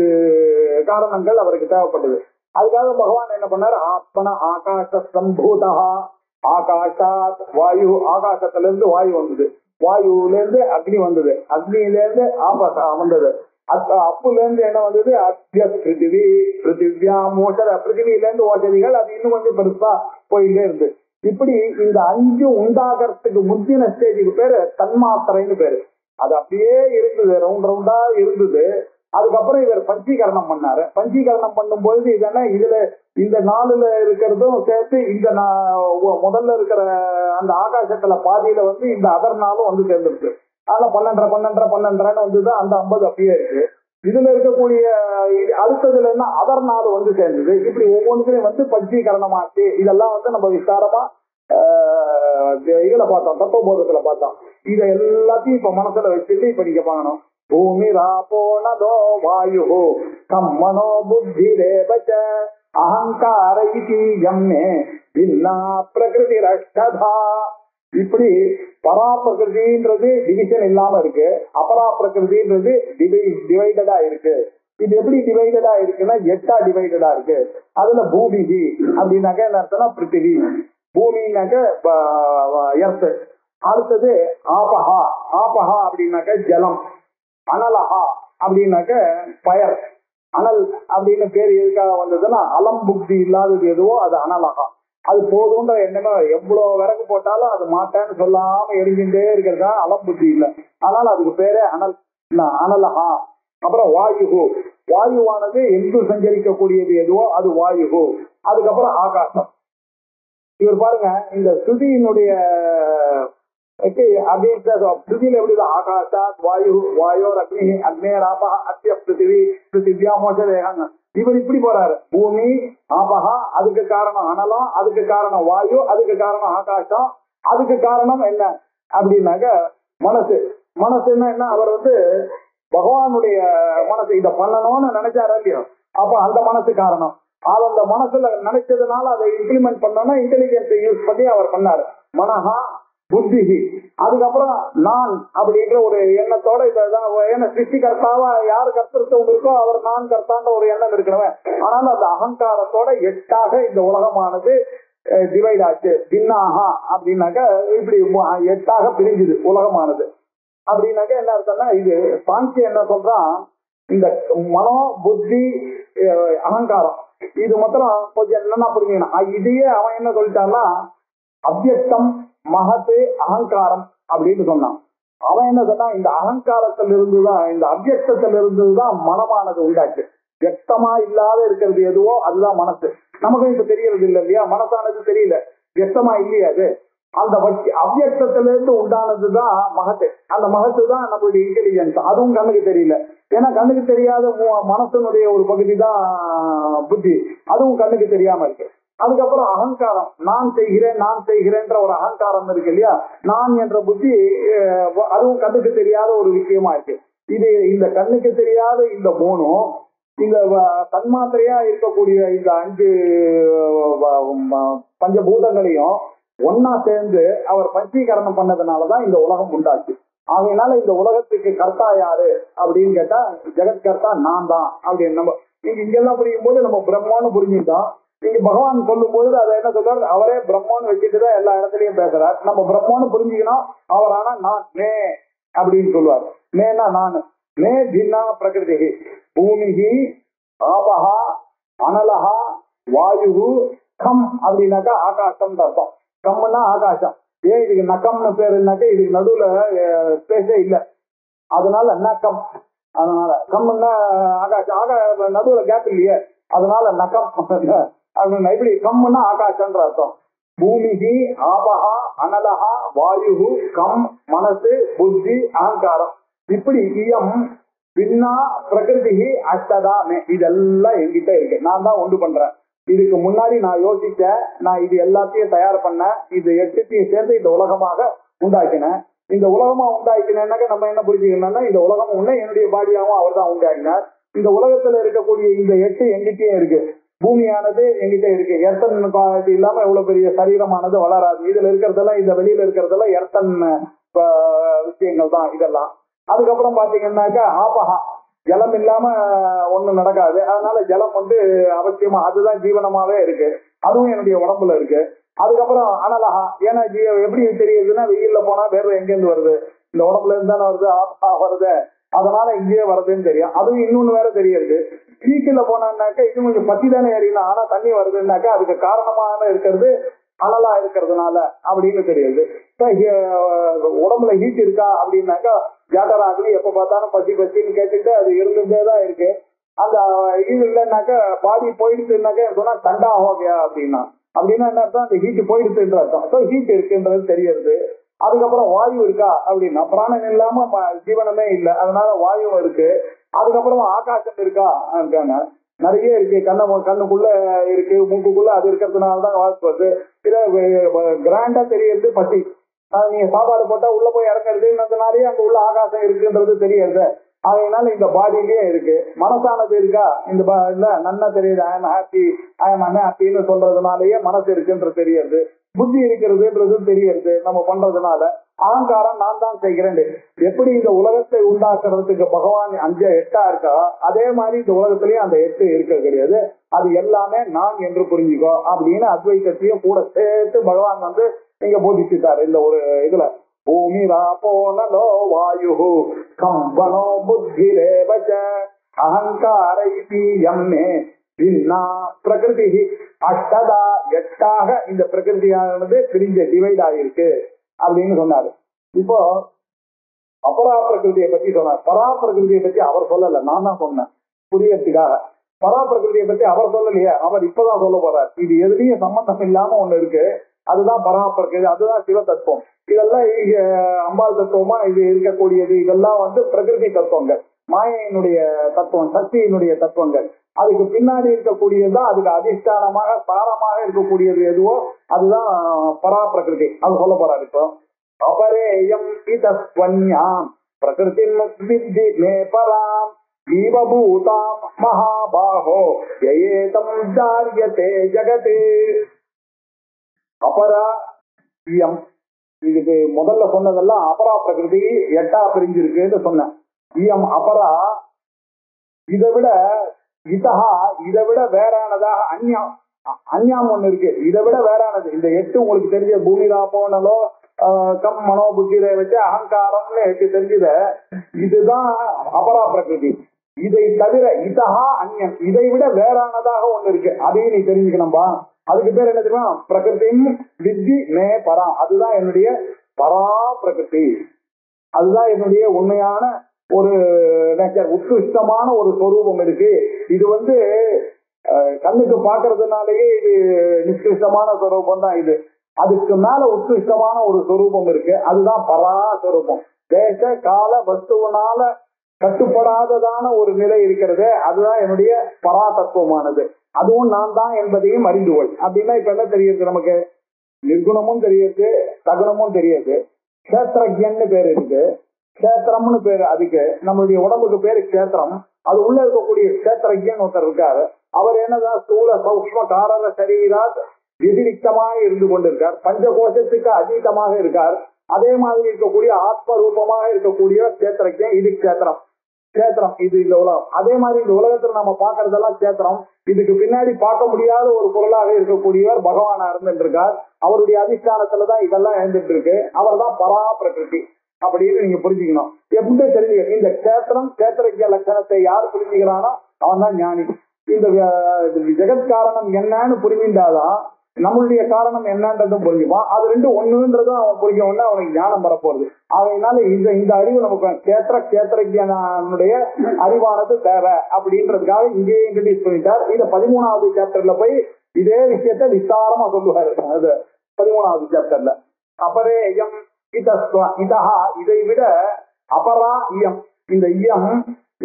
Speaker 2: காரணங்கள் அவருக்கு தேவைப்படுது. அதுக்காக பகவான் என்ன பண்ணாரு, ஆத்மன ஆகாச சம்பூதா, ஆகாஷாத் வாயு, ஆகாசத்துல இருந்து வாயு வந்தது, வாயுல இருந்து அக்னி வந்தது, அக்னியில இருந்து ஆபாசா வந்தது, அப்புல இருந்து என்ன வந்தது, அத்திய பிருத்திவி, பிருத்திவியா மோசர, பிருத்திவியில இருந்து ஓசதிகள், அது இன்னும் கொஞ்சம் பெருசா போயிட்டே இருந்து. இப்படி இந்த 5 உண்டாகிறதுக்கு முந்தின ஸ்டேஜுக்கு பேரு தன்மாத்திரைன்னு பேரு. அது அப்படியே இருந்தது, ரவுண்ட் ரவுண்டா இருந்தது. அதுக்கப்புறம் இவர் பஞ்சீகரணம் பண்ணாரு. பஞ்சீகரணம் பண்ணும்போது இதென்ன, இதுல இந்த 4ல இருக்கிறதும் சேர்த்து இந்த முதல்ல இருக்கிற அந்த ஆகாசத்துல பாதியில இந்த அதர் 4 சேர்ந்துருக்கு. அதனால 12 வந்துதான் அந்த 50 அப்படியே இருக்கு. இதுல இருக்கக்கூடிய அடுத்ததுல என்ன அதர் 4 சேர்ந்தது. இப்படி ஒவ்வொன்றுலையும் பஞ்சீகரணமாச்சு. இதெல்லாம் நம்ம விசாரமா இதுல பார்த்தோம், தத்துவபோதத்துல பார்த்தோம். இதை எல்லாத்தையும் இப்ப மனசுல வச்சுட்டு இப்ப நீங்க பார்க்கணும். பூமி ராபோ நதோ வாயு கம்மனோ புத்தி ரேவச அகங்கார இதி யம்மே பின்னா பிரகிருதி ரஷ்டதா. இப்படி பரா பிரகிருதின்றது டிவிஷன் இல்லாம இருக்கு, அபரா பிரகிருதின்றது டிவைடடா இருக்கு. இது எப்படி டிவைடடா இருக்குன்னா 8ஆ டிவைடடா இருக்கு. அதுல பூமிகி அப்படின்னாக்க என்ன அர்த்தம்னா பிருத்திவி, பூமின்னாக்க எர்த். அடுத்தது ஆபஹா, ஆபஹா அப்படின்னாக்க ஜலம், அனலஹா அப்படின்னாக்க பயர், அனல் அப்படின்னு பேர் எதுக்காக வந்ததுன்னா அலம் புத்தி இல்லாதது எதுவோ அது அனலகா. அது போதுன்ற எண்ணமே எவ்வளவு விறகு போட்டாலும் அது மாட்டேன்னு சொல்லாம எரிஞ்சுட்டே இருக்கிறதா அலம் புத்தி இல்லை. அதனால அதுக்கு பேரே அனல் அனலகா. அப்புறம் வாயுகு, வாயுவானது எங்கு சஞ்சரிக்கக்கூடியது எதுவோ அது வாயுகு. அதுக்கப்புறம் ஆகாசம். இவர் பாருங்க இந்த ஸ்ருதியினுடைய ஸ்ருதியில எப்படி ஆகாஷா வாயு வாயோர் அக்னி அக்னேராபா அத்திய பிருத்திவி பிருத்திவியா மோசதேகாங்க. இவர் இப்படி போறாரு, பூமி ஆபகா அதுக்கு காரணம் அனலம், அதுக்கு காரணம் வாயு, அதுக்கு காரணம் ஆகாசம், அதுக்கு காரணம் என்ன அப்படின்னாக்க மனசு. மனசுன்னா என்ன, அவர் பகவானுடைய மனசு இதை பண்ணணும்னு நினைச்சாரு இல்லையோ, அப்ப அந்த மனசு காரணம். அது அந்த மனசுல நினைச்சதுனால அதை இம்ப்ளிமெண்ட் பண்ணோம்னா இன்டெலிஜென்ஸை யூஸ் பண்ணி அவர் பண்ணாரு. மனஹா புத்திஹி. அதுக்கப்புறம் நான் அப்படிங்கிற ஒரு எண்ணத்தோட ஏன்னா சிருஷ்டிகர்த்தாவா யாரு கர்த்தத்துவம் இருக்கோ அவர் நான் கர்த்தான்ற ஒரு எண்ணம் இருக்கணும். ஆனால் அந்த அகங்காரத்தோட 8ஆக இந்த உலகமானது டிவைட் ஆச்சு. பின்னாகா அப்படின்னாக்க இப்படி 8ஆக பிரிஞ்சுது உலகமானது. அப்படின்னாக்க என்ன அர்த்தம்னா, இது சாங்கியம் என்ன சொல்றான், இந்த மனோ புத்தி அகங்காரம் இது மாத்திரம் கொஞ்சம் என்னன்னா புரிஞ்சுக்கணும். இதையே அவன் என்ன சொல்லிட்டான்னா அவ்யக்தம் மகத்து அகங்காரம் அப்படின்னு சொன்னான். அவன் என்ன சொன்னா, இந்த அகங்காரத்தில் இருந்துதான் இந்த அவ்யக்தத்தில் இருந்துதான் மனமானது உண்டாச்சு. வியக்தமா இல்லாத இருக்கிறது எதுவோ அதுதான் மனசு. நமக்கும் இப்ப தெரியறது இல்லை இல்லையா, மனசானது தெரியல, வியக்தமா இல்லையா அது. அந்த அவ்யக்தத்திலிருந்து உண்டானதுதான் மகத்து. அந்த மகத்து தான் நம்மளுடைய இன்டெலிஜென்ஸ். அதுவும் கண்ணுக்கு தெரியல. ஏன்னா கண்ணுக்கு தெரியாத மனசனுடைய ஒரு பகுதி தான் புத்தி, அதுவும் கண்ணுக்கு தெரியாம இருக்கு. அதுக்கப்புறம் அகங்காரம், நான் செய்கிறேன் நான் செய்கிறேன்ற ஒரு அகங்காரம் இருக்கு இல்லையா, நான் என்ற புத்தி, அதுவும் கண்ணுக்கு தெரியாத ஒரு விஷயமா இருக்கு. இது இந்த கண்ணுக்கு தெரியாத இந்த மூணும் இந்த தன்மாத்திரையா இருக்கக்கூடிய இந்த 5 பஞ்சபூதங்களையும் ஒன்னா சேர்ந்து அவர் பஞ்சீகரணம் பண்ணதுனாலதான் இந்த உலகம் உண்டாச்சு. அதனால இந்த உலகத்துக்கு கர்த்தா யாரு அப்படின்னு கேட்டா ஜெகத்கர்த்தா நான் தான் அப்படின்னு நம்ம இங்கெல்லாம் புரியும் போது நம்ம பிரம்மான்னு புரிஞ்சுட்டோம். நீங்க பகவான் சொல்லும் போது அதை என்ன சொல்றாரு, அவரே பிரம்மன்னு வச்சுட்டுதான் எல்லா இடத்துலயும் பேசுறாரு. நம்ம பிரம்மன்னு புரிஞ்சுக்கணும். அவர் ஆனா நான் மே அப்படின்னு சொல்லுவார். மேனா நான், மே ஜின்னா பிரகிருதி பூமிகி ஆபஹா அனலஹா வாயு கம் அப்படின்னாக்கா ஆகாசம் அர்த்தம். கம்னா ஆகாசம். ஏன் இதுக்கு நக்கம்னு பேருனாக்கா இதுக்கு நடுவுல ஸ்பேஸே இல்லை, அதனால நக்கம். அதனால கம்னா ஆகாசம், நடுவுல கேப் இல்லையே, அதனால நக்கம் அப்படின்னு. இப்படி கம்னா ஆகாசம்ன்ற அர்த்தம். பூமிகி ஆபஹா அனலஹா வாயு கம் மனசு புத்தி அகங்காரம். இப்படி இயம் பின்னா பிரகிருதி அஷ்டதாமே இதெல்லாம் என்கிட்ட இருக்கு. நான் தான் ஒன்று பண்றேன். இதுக்கு முன்னாடி நான் யோசிச்சேன், நான் இது எல்லாத்தையும் தயார் பண்ணேன், இது 8த்தையும் சேர்ந்து இந்த உலகமாக உண்டாக்கினேன். இந்த உலகமா உண்டாக்கினேன்னாக்க நம்ம என்ன புரிஞ்சுக்கணும்னா, இந்த உலகம் உன்ன என்னுடைய பாடியாகவும் அவர் தான் உண்டாக்கினார். இந்த உலகத்துல இருக்கக்கூடிய இந்த 8 எங்கிட்டயும் இருக்கு. பூமியானது எங்கிட்ட இருக்கு. எர்த்தன் குவாலிட்டி இல்லாம எவ்வளவு பெரிய சரீரமானது வளராது. இதுல இருக்கிறதெல்லாம், இந்த வெளியில இருக்கிறதெல்லாம் எர்த்தன் விஷயங்கள் தான் இதெல்லாம். அதுக்கப்புறம் பாத்தீங்கன்னாக்கா ஆபஹா, ஜலம் இல்லாம ஒண்ணு நடக்காது. அதனால ஜலம் அவசியமா, அதுதான் ஜீவனமாவே இருக்கு. அதுவும் என்னுடைய உடம்புல இருக்கு. அதுக்கப்புறம் அனலஹா, ஏன்னா எப்படி தெரியுதுன்னா, வெயில்ல போனா வேர்வை எங்கேருந்து வருது, இந்த உடம்புல இருந்தானே வருது, ஆபஹா வருது, அதனால இங்கேயே வருதுன்னு தெரியும். அதுவும் இன்னொன்னு வேற தெரியுது. ஹீட்டில் போனான்னாக்கா இது கொஞ்சம் பத்தி தானே ஏறினா, ஆனா தண்ணி வருதுன்னாக்கா அதுக்கு காரணமாக இருக்கிறது அனலா இருக்கிறதுனால அப்படின்னு தெரியுது. உடம்புல ஹீட் இருக்கா அப்படின்னாக்கா ஜாட்டராகி எப்ப பார்த்தாலும் பசி பசின்னு கேட்டுட்டு அது இருந்துட்டே தான் இருக்கு. அந்த இது இல்லைன்னாக்கா பாடி போயிடுச்சுன்னாக்கா சொன்னா தண்டா ஆகோகையா அப்படின்னா என்ன அர்த்தம், அந்த ஹீட் போயிடுச்சுன்ற அர்த்தம். ஸோ ஹீட் இருக்குன்றது தெரியுது. அதுக்கப்புறம் வாயு இருக்கா அப்படின்னா பிராணன் இல்லாம ஜீவனமே இல்லை, அதனால வாயு இருக்கு. அதுக்கப்புறம் ஆகாசம் இருக்கா இருக்காங்க, நிறைய இருக்கு. கண்ணுக்குள்ள இருக்கு, மூக்குக்குள்ள அது இருக்கிறதுனாலதான் வாழ்க்கை வருது. கிராண்டா தெரியறது பசி. நீங்க சாப்பாடு போட்டா உள்ள போய் இறங்குறதுனாலே அங்க உள்ள ஆகாசம் இருக்குன்றது தெரியுது. அதனால இந்த பாடியிலேயே இருக்கு. மனசானது இருக்கா, இந்த நன்னா தெரியுது, I am happy I am அன்ஹாப்பின்னு சொல்றதுனாலயே மனசு இருக்குன்றது தெரியுது. புத்தி இருக்கிறதுன்றது தெரியுது நம்ம பண்றதுனால. அகங்காரம் நான் தான் செய்கிறேன். எப்படி இந்த உலகத்தை உண்டாக்குறதுக்கு பகவான் 5 8 இருக்கா, அதே மாதிரி இந்த உலகத்திலயும் அந்த 8 இருக்க கிடையாது. அது எல்லாமே நான் என்று புரிஞ்சுக்கோ அப்படின்னு அத்வைதத்தையும் கூட சேர்த்து பகவான் இங்க போதிச்சுட்டாரு இந்த ஒரு இதுல. பூமி ராபோ நலோ வாயு கம்பனோ புத்தி ரேவச அகங்கார எம்மே பின்னா பிரகிருதி அஷ்டதா எட்டாக இந்த பிரகிருதியானது பிரிஞ்ச டிவைட் ஆகிருக்கு அப்படின்னு சொன்னாரு. இப்போ அபரா பிரகிருதியை பத்தி சொன்னார். பரா பிரகிருதியை பத்தி அவர் சொல்லல, நான் தான் சொன்னேன் புரியறதுக்காக. பரா பிரகிருதியை பத்தி அவர் சொல்லலையே, அவர் இப்பதான் சொல்ல போறார். இது எதுலயும் சம்பந்தம் இல்லாம ஒண்ணு இருக்கு, அதுதான் பரா பிரகிருதி, அதுதான் சிவ தத்துவம். இதெல்லாம் அம்பாள் தத்துவமா இது இருக்கக்கூடியது, இதெல்லாம் பிரகிருதி தத்துவங்கள், மாயையினுடைய தத்துவம், சக்தியினுடைய தத்துவங்கள். அதுக்கு பின்னாடி இருக்கக்கூடியதுதான் அதுக்கு அதிஷ்டானமாக சாரமாக இருக்கக்கூடியது எதுவோ அதுதான் பரா பிரகிருதி. அது சொல்ல போறாரு. இப்போ அபரேயம் இதஸ்வன்யாம் பிரகிருதிம் வித்தி மே பராம் ஜீவபூதாம் மகாபாஹோ யயேதம் தாரியதே ஜகத். அபரா இயம், இதுக்கு முதல்ல சொன்னதெல்லாம் அபரா பிரகிருதி எட்டா பிரிஞ்சிருக்குன்னு சொன்னேன். இயம் அபரா, இதை விட இதஹா, இதை விட வேறானதாக அந்யாம், அந்யாம் ஒண்ணு இருக்கு, இதை விட வேறானது. இந்த எட்டு உங்களுக்கு தெரிஞ்ச பூமிதா போனலோ கம் மனோ புத்திரை வச்சு அகங்காரம்னு எட்டு தெரிஞ்சத, இதுதான் அபரா பிரகிருதி. இதை தவிர இதஹா அந்யம், இதை விட வேறானதாக ஒண்ணு இருக்கு, அதையும் நீ தெரிஞ்சுக்கணும்பா. அதுக்கு பேர் என்ன தெரியுமா? பிரகிருதிம் வித்தி மே பரா, அதுதான் என்னுடைய பரா பிரகிருதி, அதுதான் என்னுடைய உண்மையான ஒரு நேச்சர், உத்கிருஷ்டமான ஒரு சொரூபம் இருக்கு. இது கண்ணுக்கு பாக்குறதுனாலேயே இது நிஷ்கிருஷ்டமான சொரூபம் தான் இது. அதுக்கு மேல உத்கிருஷ்டமான ஒரு சொரூபம் இருக்கு, அதுதான் பரா சொரூபம். தேச கால வஸ்துவனால கட்டுப்படாததான ஒரு நிலை இருக்கிறது, அதுதான் என்னுடைய பரா தத்துவமானது. அதுவும் நான் தான் என்பதையும் அறிந்து கொள். அப்படின்னா இப்ப என்ன தெரியுது நமக்கு? நிர்குணமும் தெரியுது, சகுணமும் தெரியுது. கஷேத்திரஜன்னு பேர் இருக்கு, கஷேத்திரம்னு பேரு. அதுக்கு நம்மளுடைய உடம்புக்கு பேரு கஷேத்திரம். அது உள்ள இருக்கக்கூடிய கஷேத்திரஜன் ஒருத்தர் இருக்காரு. அவர் என்னதான் ஸ்தூல சூக்ஷ்ம காரக சரீரா விதிரிக்தமாக இருந்து கொண்டிருக்கார், பஞ்சகோஷத்துக்கு அதீதமாக இருக்கார். அதே மாதிரி இருக்கக்கூடிய ஆத்ம ரூபமாக இருக்கக்கூடிய கஷேத்திரஜன், இது கஷேத்திரம். கஷேத்திரம் இது இந்த உலகம். அதே மாதிரி இந்த உலகத்துல நம்ம பாக்குறதெல்லாம் கஷேத்திரம். இதுக்கு பின்னாடி பார்க்க முடியாத ஒரு பொருளாக இருக்கக்கூடியவர் பகவானா இருந்துருக்கார். அவருடைய அதிஷ்டானத்துலதான் இதெல்லாம் எழுந்துட்டு இருக்கு. அவர் தான் பரா பிரகிருதி அப்படின்னு நீங்க புரிஞ்சுக்கணும். எப்படி தெரிஞ்சுக்கணும்? இந்த கஷேத்திரம் கஷேத்திரஜ லட்சணத்தை யார் புரிஞ்சுக்கிறானோ அவன் தான் ஞானி. இந்த ஜெகத் காரணம் என்னன்னு புரிஞ்சிருந்தாதான் நம்மளுடைய காரணம் என்னன்றதும் புரிஞ்சுப்பான். அது ரெண்டும் ஒண்ணுன்றதும் அவன் புரிஞ்சவொன்னா அவனுக்கு ஞானம் வரப்போகுது. அதனால இந்த அறிவு நமக்கு கஷேத்திரஜனுடைய அறிவானது தேவை அப்படின்றதுக்காக இங்கேயே இன்ட்ரடியூஸ் பண்ணிட்டார். இத 13வது சாப்டர்ல போய் இதே விஷயத்த விசாரமா சொல்லுவாரு. அது 13வது சாப்டர்ல அபரேயம் இதஹா, இதை விட அபரா இயம், இந்த இயம்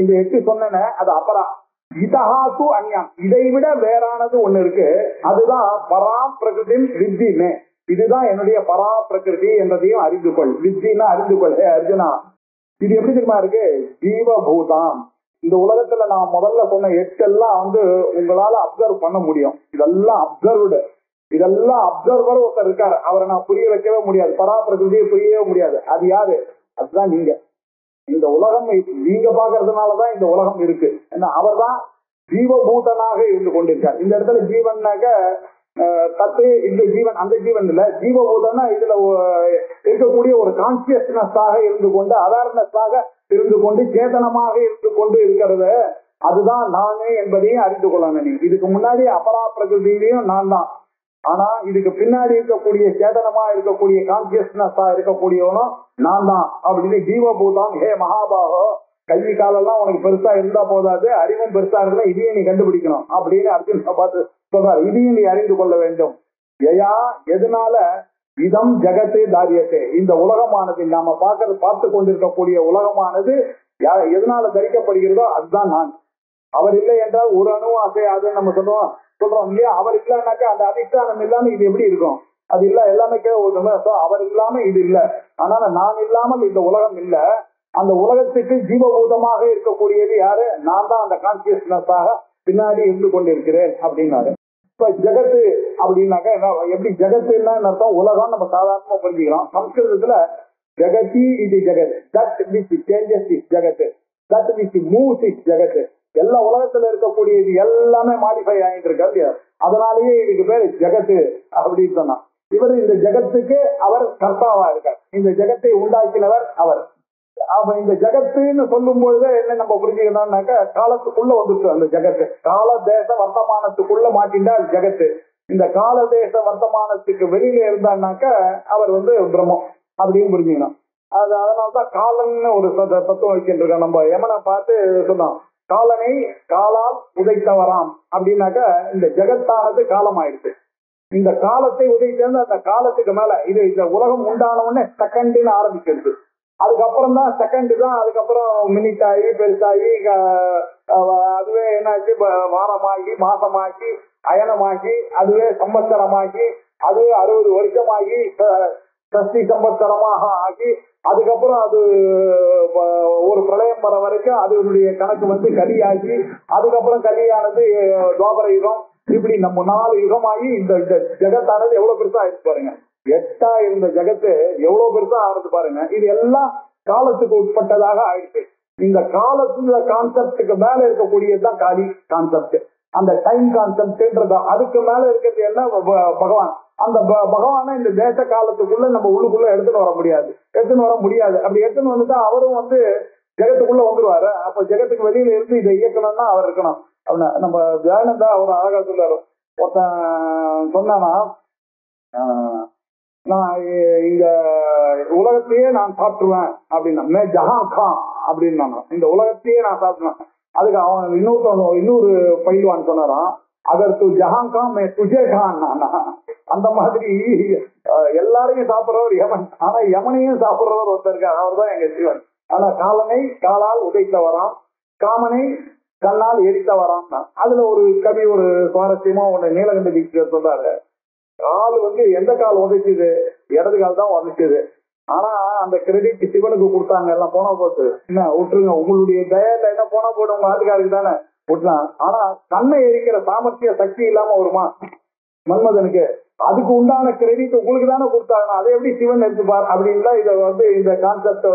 Speaker 2: இந்த 8 சொன்ன அது அபரா. இதஹாசு அந்யம், இதை விட வேறானது ஒண்ணு இருக்கு, அதுதான் பரா பிரகிருதி வித்தி மே, இதுதான் என்னுடைய பரா பிரகிருதி என்றதையும் அறிந்து கொள். வித்தின்னா அறிந்து கொள். அர்ஜுனா, இது எப்படி தெரியுமா இருக்கு? ஜீவபூதாம், இந்த உலகத்துல நான் முதல்ல சொன்ன 8 எல்லாம் உங்களால அப்சர்வ் பண்ண முடியும். இதெல்லாம் அப்சர்வ்டு, இதெல்லாம் அப்சர்வர் ஒருத்தர் இருக்காரு, அவரை நான் புரிய வைக்கவே முடியாது, பரா பிரகிருதியை புரியவே முடியாது. அது யாரு? அதுதான் நீங்க. இந்த உலகம் நீங்க பாக்குறதுனாலதான் இந்த உலகம் இருக்கு. அவர் தான் ஜீவபூதனாக இருந்து கொண்டிருக்கார். இந்த இடத்துல ஜீவன்னாக்க தத்து, இந்த ஜீவன் அந்த ஜீவன் இல்ல, ஜீவபூதம்னா இதுல இருக்கக்கூடிய ஒரு கான்சியஸ்னஸாக இருந்து கொண்டு, அவேர்னஸாக இருந்து கொண்டு, சேதனமாக இருந்து கொண்டு இருக்கிறது, அதுதான் நானே என்பதையும் அறிந்து கொள்ளணும். நீ இதுக்கு முன்னாடி அபரா பிரகிருதியிலையும் நான் தான், ஆனா இதுக்கு பின்னாடி இருக்கக்கூடிய சேதனமா இருக்கக்கூடிய கான்சியஸ்னஸா இருக்கக்கூடியவனும் நான் தான் அப்படின்னு ஜீவபூதம். ஹே மகாபாகோ, கை காலெல்லாம் உனக்கு பெருசா இருந்தா போதாது, அறிவும் பெருசா இருந்தா இதையும் நீ கண்டுபிடிக்கணும் அப்படின்னு அர்ஜுன பார்த்து சொல்றாரு. இதையும் நீ அறிந்து கொள்ள வேண்டும். ஏயா, எதனால? இதம் ஜெகத்தே தாரியத்தே, இந்த உலகமானது நாம பார்த்து கொண்டிருக்கக்கூடிய உலகமானது எதனால தரிக்கப்படுகிறதோ அதுதான் நான். அவர் இல்லை என்றால் ஒரு அணுவும் அசையாதுன்னு நம்ம சொல்றோம் இல்லையா? அவர் இல்லைன்னாக்கா அந்த அதிஷ்டானம் இல்லாம இது எப்படி இருக்கும்? அது இல்ல, எல்லாமே அவர் இல்லாம இது இல்ல. அதனால நான் இல்லாமல் இந்த உலகம் இல்ல. அந்த உலகத்துக்கு ஜீவபூதமாக இருக்கக்கூடியது யாரு? நான் தான். அந்த கான்சியஸ்னஸாக பின்னாடி இருந்து கொண்டிருக்கிறேன் அப்படின்னாரு. இப்ப ஜெகத்து அப்படின்னாக்கா எப்படி? ஜெகத்துன்னா அர்த்தம் உலகம் நம்ம சாதாரணமா புரிஞ்சுக்கிறோம். சம்ஸ்கிருதத்துல ஜெகதி இது ஜெகத், தட் விச் சேஞ்சஸ் இஸ் ஜெகத், தட் விச் மூவ்ஸ் இஸ் ஜெகத். எல்லா உலகத்துல இருக்கக்கூடியது எல்லாமே மாடிஃபை ஆகிட்டு இருக்காரு. அதனாலேயே இதுக்கு பேரு ஜெகத்து அப்படின்னு சொன்னா. இவர் இந்த ஜெகத்துக்கு அவர் கர்த்தாவா இருக்கார். இந்த ஜெகத்தை உண்டாக்கினவர் அவர். அப்ப இந்த ஜகத்துன்னு சொல்லும் பொழுது என்ன நம்ம புரிஞ்சுக்கணும்னாக்க காலத்துக்குள்ள வந்துட்டு அந்த ஜகத்து கால தேச வர்த்தமானத்துக்குள்ள மாட்டின்றா ஜகத்து. இந்த கால தேச வர்த்தமானத்துக்கு வெளியில இருந்தான்னாக்க அவர் பிரம்மம் அப்படின்னு புரிஞ்சுக்கணும். அதனாலதான் காலன்னு ஒரு தத்துவம் வைக்கின்றிருக்க. நம்ம யமனை பார்த்து சொன்னோம், காலனை காலால் உதைத்தவராம் அப்படின்னாக்க இந்த ஜெகத்தானது காலம் ஆயிடுச்சு. இந்த காலத்தை உதைத்தேன்னு அந்த காலத்துக்கு மேல இது இந்த உலகம் உண்டானவுடனே செகண்ட்னு ஆரம்பிக்கிறது. அதுக்கப்புறம் தான் செகண்ட் தான், அதுக்கப்புறம் மினிட் ஆகி பெருசாகி அதுவே என்னாச்சு வாரமாகி மாசமாகி அயனமாகி அதுவே சம்பத்சரமாகி அதுவே 60 வருஷமாகி சஷ்டி சம்பத்சரமாக ஆகி அதுக்கப்புறம் அது ஒரு பிரளயம் வர வரைக்கும் அதனுடைய கணக்கு கலியாகி அதுக்கப்புறம் கலியானது துவாபர யுகம். இப்படி நம்ம 4 யுகமாகி இந்த ஜெகத்தானது எவ்வளவு பெருசா ஆயிடுச்சு பாருங்க. 8ஆ இருந்த ஜெகத்து எவ்வளவு பெருசா ஆகுது பாருங்க. இது எல்லாம் காலத்துக்கு உட்பட்டதாக ஆயிடுச்சு. இந்த காலத்துல கான்செப்டுக்கு மேல இருக்கக்கூடியதுதான் காலி கான்செப்ட், அந்த டைம் கான்செப்ட்ன்றது. அதுக்கு மேல இருக்கிறது என்ன? பகவான். அந்த பகவான இந்த தேச காலத்துக்குள்ள நம்ம உள்ளுக்குள்ள எடுத்துன்னு வர முடியாது. அப்படி எடுத்துன்னு வந்துட்டா அவரும் ஜெகத்துக்குள்ள வந்துருவாரு. அப்ப ஜெகத்துக்கு வெளியில இருந்து இதை இயக்கணும்னா அவர் இருக்கணும். அப்படின்னா நம்ம தியானந்தா அவர் அழகா சொல்றாரு. ஒருத்தன் சொன்னானா, நான் இந்த உலகத்தையே நான் சாப்பிட்டுருவேன் அப்படின்னா, மே ஜஹான் கான் அப்படின்னு இந்த உலகத்தையே நான் சாப்பிடுவேன். அதுக்கு அவன் இன்னொரு பயில்வான் சொன்னாராம், அகர் து ஜஹான் கான் மே துஜே கான். அந்த மாதிரி எல்லாரையும் சாப்பிடுறவர் யமன், ஆனா யமனையும் சாப்பிடுறவர் ஒருத்தர் இருக்கார், அவர் தான் எங்க சிவன். ஆனா காலனை காலால் உதைத்தவராம், காமனை கண்ணால் எரித்தவராம். அதுல ஒரு கவி ஒரு சுவாரஸ்யமா ஒண்ணு நீலகண்ட தீட்சிதர் சொல்றாரு. கால் எந்த கால் உதைச்சுது? இடது கால் தான் உதைச்சுது. ஆனா அந்த கிரெடிட் சிவனுக்கு கொடுத்தாங்க. எல்லாம் போனா போச்சு, என்ன விட்டுருங்க, உங்களுடைய தயல என்ன போனா போயிடும், உங்க ஆட்டுக்காருக்கு தானே விட்டுலாம். ஆனா கண்ணை எரிக்கிற சாமர்த்திய சக்தி இல்லாம வருமா மன்மதனுக்கு? அதுக்கு உண்டான கிரெடிட் உங்களுக்கு தானே கொடுத்தாங்க, அதை எப்படி சிவன் எடுத்துப்பார் அப்படின்னு இதை இந்த கான்செப்ட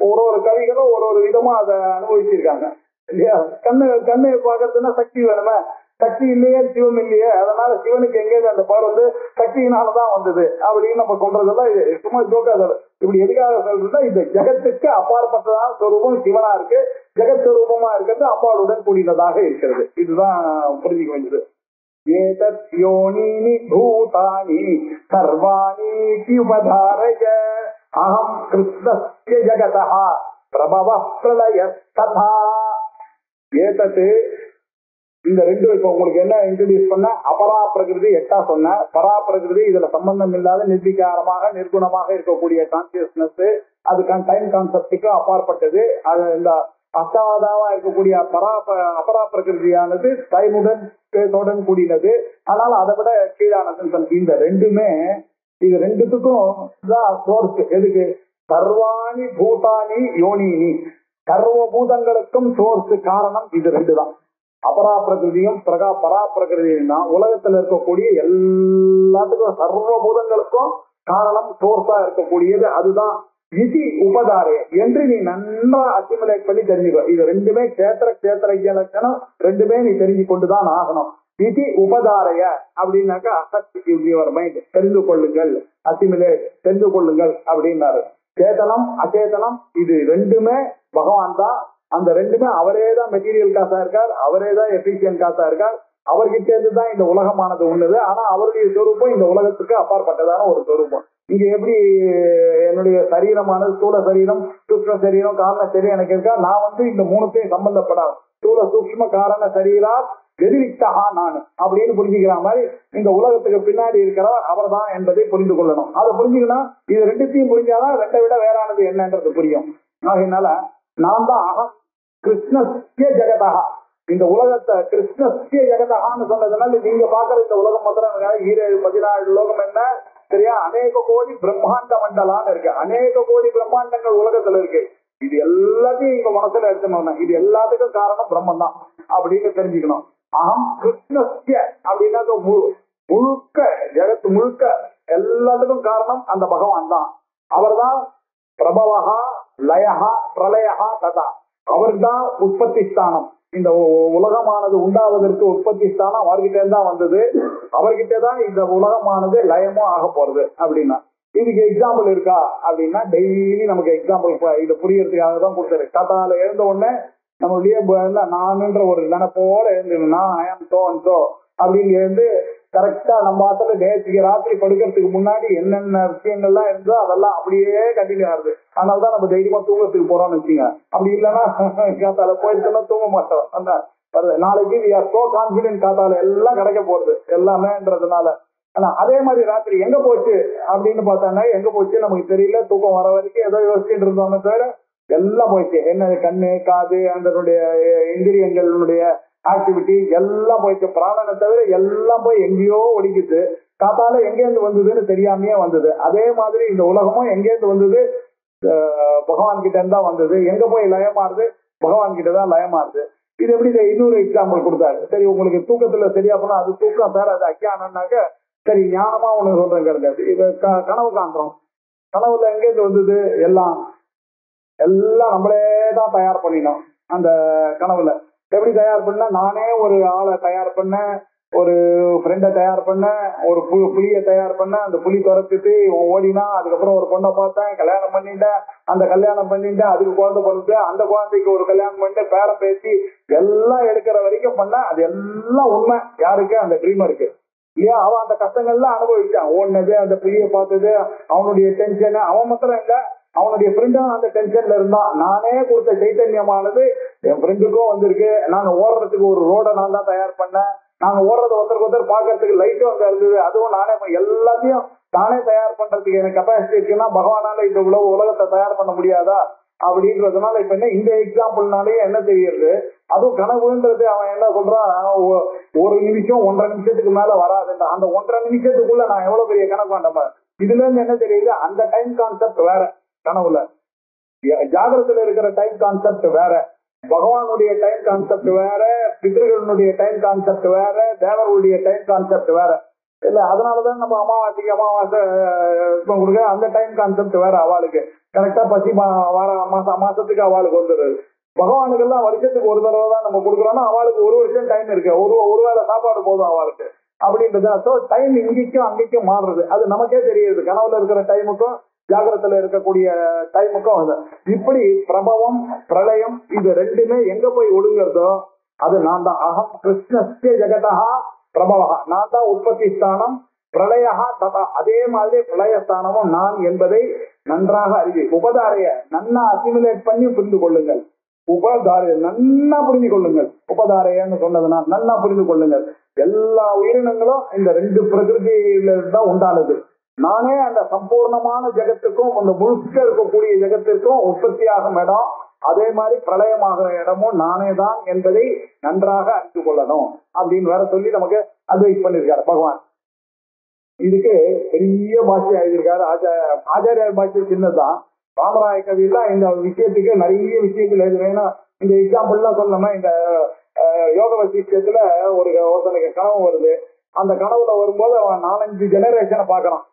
Speaker 2: ஒரு கவிகளும் ஒரு விதமா அதை அனுபவிச்சிருக்காங்க இல்லையா? கண்ணை பார்க்கறதுன்னா சக்தி வேணுமே, சக்தி இல்லையே சிவம் இல்லையே, அதனால சிவனுக்கு எங்கேயும் அந்த பாடு சக்தியினாலதான் வந்தது அப்படின்னு நம்ம சொல்றதெல்லாம் சும்மா ஜோக்கா. இப்படி எதுக்காக சொல்றதுன்னா, இந்த ஜெகத்துக்கு அப்பாற்பட்டதான சொரூபம் சிவனா இருக்கு, ஜெகத் சொரூபமா இருக்கிறது அப்பாளுடன் கூடினதாக இருக்கிறது. இதுதான் புரிஞ்சுக்க வேண்டியது. ஏதத் யோனீனி பூதானி சர்வாணி உபதாரய அஹம் கிருஷ்ணஸ்ய ஜகதஹ பிரபவ பிரளய ததா. ஏதத்து இந்த ரெண்டு இப்ப உங்களுக்கு என்ன இன்ட்ரோடியூஸ் பண்ண, அபரா பிரகிருதி 8ஆ சொன்ன. பரா பிரகிருதி இதுல சம்பந்தம் இல்லாத நிர்விகாரமாக நிர்குணமாக இருக்கக்கூடிய கான்சியஸ்னஸ், அது டைம் கான்செப்டுக்கு அப்பாற்பட்டது. அது இந்த அஷ்டாவதாவா இருக்கக்கூடிய அபரா பிரகிருதியானது டைமுடன் ஸ்பேஸுடன் கூடினது, ஆனால் அதை விட கீழானது. இந்த ரெண்டுமே இது ரெண்டுத்துக்கும் தான் சோர்ஸ். எதுக்கு? சர்வாணி பூதானி யோனினி, சர்வ பூதங்களுக்கும் சோர்ஸ் காரணம் இது ரெண்டு தான். அபரா பிரகிருதியும் பரா பிரகிருதியும் தான் உலகத்துல இருக்கக்கூடிய எல்லாத்துக்கும் சர்வ பூதங்களுக்கும் காரணம் சோர்ஸா இருக்கக்கூடியது. அதுதான் இதி உபதாரே என்று நீ நன்றா அசிமுலேட் பண்ணி தெரிஞ்சுக்கோ. இது ரெண்டுமே கேத்திர இலக்கணம், ரெண்டுமே நீ தெரிஞ்சு கொண்டுதான் ஆகணும். இதி உபதாரைய அப்படின்னாக்கா மைண்ட் தெரிந்து கொள்ளுங்கள், அசிமுலேட் தெரிந்து கொள்ளுங்கள் அப்படின்னாரு. சேதனம் அச்சேதனம் இது ரெண்டுமே பகவான் தான். அந்த ரெண்டுமே அவரே தான் மெட்டீரியல் காசா இருக்கார், அவரே தான் எஃபிஷியன்ட் காசா இருக்கார். அவர்கிட்ட இருந்துதான் இந்த உலகமானது உள்ளது. ஆனா அவருடைய சொரூபம் இந்த உலகத்துக்கு அப்பாற்பட்டதான ஒரு சொரூபம். இங்க எப்படி என்னுடைய சரீரமானது ஸ்தூல சரீரம், சூக்ஷ்ம சரீரம், காரண சரீரம் எனக்கு இருக்கா, நான் இந்த மூணுத்தையும் சம்பந்தப்படாது. ஸ்தூல சூக்ஷ்ம காரண சரீரா வெதிரித்தகா நான் அப்படின்னு புரிஞ்சுக்கிற மாதிரி இந்த உலகத்துக்கு பின்னாடி இருக்கிறவர் அவர் தான் என்பதை புரிந்து கொள்ளணும். அதை புரிஞ்சுக்கணும். இது ரெண்டுத்தையும் புரிஞ்சாதான் ரெண்டை விட வேறானது என்னன்றது புரியும். ஆகையினால நான் தான் அகம் கிருஷ்ணஸ்ய ஜெகதஹா, இந்த உலகத்தை கிருஷ்ணஸ்ய ஜெகதஹான்னு சொன்னதுனால நீங்க பாக்குற இந்த உலகம் மாத்திரம் 17 லோகம் என்ன சரியா, அநேக கோடி பிரம்மாண்ட மண்டலான்னு இருக்கு. அநேக கோடி பிரம்மாண்டங்கள் உலகத்துல இருக்கு. இது எல்லாத்தையும் இங்க மனசுல எடுத்துனோம்னா இது எல்லாத்துக்கும் காரணம் பிரம்மன் தான் அப்படின்னு தெரிஞ்சுக்கணும். அகம் கிருஷ்ணஸ்ய அப்படின்னா முழுக்க ஜெகத்து முழுக்க எல்லாத்துக்கும் காரணம் அந்த பகவான் தான். அவர் தான் பிரபவஹா லயஹா பிரளயஹா ததா, அவர் தான் உற்பத்தி ஸ்தானம். இந்த உலகமானது உண்டாவதற்கு உற்பத்தி ஸ்தானம் அவர்கிட்ட தான் வந்தது. அவர்கிட்ட தான் இந்த உலகமானது லயமும் ஆக போறது அப்படின்னா இதுக்கு எக்ஸாம்பிள் இருக்கா அப்படின்னா டெய்லி நமக்கு எக்ஸாம்பிள் இது புரியறதுக்காக தான் கொடுத்தாரு. காத்தால எழுந்த உடனே நம்மளுடைய நானுன்ற ஒரு நினைப்போட எழுந்துனா ஐ ஆம் சோ அண்ட் சோ அப்படின்னு எழுந்து கரெக்டா நம்ம ஆத்துல நேற்றுக்கு ராத்திரி படுக்கிறதுக்கு முன்னாடி என்னென்ன விஷயங்கள்லாம் இருந்தோ அதெல்லாம் அப்படியே கண்டினியூ ஆகுது. அதனாலதான் நம்ம தைரியமா தூங்கத்துக்கு போறோம்னு வச்சுங்க. அப்படி இல்லைன்னா காத்தால போயிருக்கோம்னா தூங்க மாட்டோம். அந்த நாளைக்கு வி ஆர் சோ கான்பிடென்ட் காத்தால எல்லாம் கிடைக்க போறது எல்லாமேன்றதுனால. ஆனா அதே மாதிரி ராத்திரி எங்க போச்சு அப்படின்னு பார்த்தாங்க, எங்க போச்சு நமக்கு தெரியல. தூக்கம் வர வரைக்கும் ஏதோ யோசிச்சுட்டு இருந்தோம்னு தவிர எல்லாம் போயிடுச்சு. என்ன கண்ணு காது அதனுடைய இந்திரியங்களுடைய ஆக்டிவிட்டி எல்லாம் போயிடுச்சு. பிராணனை தவிர எல்லாம் போய் எங்கேயோ ஒடிக்குது. காத்தால எங்கேருந்து வந்ததுன்னு தெரியாமையே வந்தது. அதே மாதிரி இந்த உலகமும் எங்கேருந்து வந்தது, பகவான் கிட்ட இருந்தா வந்தது. எங்க போய் லயமாறுது, பகவான் கிட்ட தான் லயமாறுது. இது எப்படி இன்னொரு எக்ஸாம்பிள் கொடுத்தாரு. சரி உங்களுக்கு தூக்கத்துல சரியா போனா அது தூக்கம் சார், அது அஜ்ஞானம்னாக்க சரி ஞானமா ஒண்ணு சொல்றேன் கிடையாது. இது கனவு காண்றோம். கனவுல எங்கேருந்து வந்தது, எல்லாம் நம்மளே தான் தயார் பண்ணினோம். அந்த கனவுல எப்படி தயார் பண்ண, நானே ஒரு ஆளை தயார் பண்ண, ஒரு ஃப்ரெண்டை தயார் பண்ண, ஒரு புலியை தயார் பண்ண, அந்த புலி துரத்துட்டு ஓடினா, அதுக்கப்புறம் ஒரு பொண்ணை பார்த்தேன், கல்யாணம் பண்ணிட்டேன், அந்த கல்யாணம் பண்ணிட்டேன், அதுக்கு குழந்தை பிறந்து, அந்த குழந்தைக்கு ஒரு கல்யாணம் பண்ணிட்டு பேரம் பேசி எல்லாம் எடுக்கிற வரைக்கும் பண்ண. அது எல்லாம் உண்மை. யாருக்கு, அந்த ட்ரீமருக்கு இல்லையா? அவன் அந்த கஷ்டங்கள்லாம் அனுபவிச்சான். ஓடினது, அந்த புலியை பார்த்தது, அவனுடைய டென்ஷன். அவன் மாத்திரம் இல்ல, அவனுடைய ஃப்ரெண்டும் அந்த டென்ஷன்ல இருந்தான். நானே கொடுத்த சைத்தன்யமானது என் ஃப்ரெண்டுக்கும் வந்திருக்கு. நாங்க ஓடுறதுக்கு ஒரு ரோட நான் தான் தயார் பண்ணேன். நாங்க ஓடுறத ஒருத்தருக்கு ஒருத்தர் பாக்குறதுக்கு லைட்டும் அங்க இருந்தது. அதுவும் நானே எல்லாத்தையும் தானே தயார் பண்றதுக்கு எனக்கு கெப்பாசிட்டி இருக்குன்னா பகவானால இந்த உலகத்தை தயார் பண்ண முடியாதா அப்படின்றதுனால இப்ப என்ன இந்த எக்ஸாம்பிள்னாலேயே என்ன தெரியுது, அதுவும் கனவுன்றது அவன் என்ன சொல்றான், ஒரு நிமிஷம் 1.5 நிமிஷத்துக்கு மேல வராது. அந்த 1.5 நிமிஷத்துக்குள்ள நான் எவ்வளவு பெரிய கணக்கு வேண்டாம. இதுல இருந்து என்ன தெரியுது, அந்த டைம் கான்செப்ட் வேற. கனவுல ஜாகிரத்துல இருக்கிற டைம் கான்செப்ட் வேற, பகவானுடைய டைம் கான்செப்ட் வேற, பித்ருகளுடைய டைம் கான்செப்ட் வேற, தேவர்களுடைய டைம் கான்செப்ட் வேற இல்ல. அதனாலதான் நம்ம அமாவாசைக்கு அமாவாசை கொடுக்க அந்த டைம் கான்செப்ட் வேற. அவளுக்கு கரெக்டா பசி மாசத்துக்கு அவளுக்கு வந்துடுது. பகவானுக்கு எல்லாம் வருஷத்துக்கு ஒரு தடவை தான் நம்ம கொடுக்குறோம்னா அவளுக்கு ஒரு வருஷம் டைம் இருக்கு. ஒரு வேளை சாப்பாடு போதும் அவளுக்கு அப்படின்றது. ஸோ டைம் இங்கேயும் அங்கேயும் மாறுறது. அது நமக்கே தெரியுது. கனவுல இருக்கிற டைமுக்கும் ஜாகிரத்துல இருக்கக்கூடிய டைமுக்கும். இப்படி பிரபவம் பிரளயம் இது ரெண்டுமே எங்க போய் ஒடுங்கிறதோ அது நான் தான். அகம் கிருஷ்ணஸ்ய ஜெகதா பிரபவா, நான் தான் உற்பத்தி ஸ்தானம். பிரளயா ததா, அதே மாதிரி பிரளயஸ்தானமும் நான் என்பதை நன்றாக அறிவி. உபதாரைய நன்னா அசிமுலேட் பண்ணி புரிந்து கொள்ளுங்கள். உபதாரைய நன்னா புரிந்து கொள்ளுங்கள். உபதாரையன்னு சொன்னதுன்னா நன்னா புரிந்து கொள்ளுங்கள். எல்லா உயிரினங்களும் இந்த 2 பிரகிருதியில தான் உண்டானது. நானே அந்த சம்பூர்ணமான ஜெகத்துக்கும் அந்த முழுக்க இருக்கக்கூடிய ஜெகத்திற்கும் உற்பத்தியாகும் இடம். அதே மாதிரி பிரளயமாகிற இடமும் நானே தான் என்பதை நன்றாக அறிந்து கொள்ளணும் அப்படின்னு வேற சொல்லி நமக்கு அட்வைஸ் பண்ணிருக்காரு பகவான். இதுக்கு பெரிய பாஷ்யம் எழுதியிருக்காரு ஆச்சாரியார் பாஷ்யம் சின்னதான். ராமராய கவிதான் இந்த விஷயத்துக்கு நிறைய விஷயங்கள் எழுதுவேன்னா இந்த எக்ஸாம்பிள்லாம் சொல்லணும்னா இந்த யோக வசிஷ்டத்துல ஒருத்தனுக்கு கனவு வருது. அந்த கனவுல வரும்போது அவன் 4-5 ஜெனரேஷனை பாக்குறான்.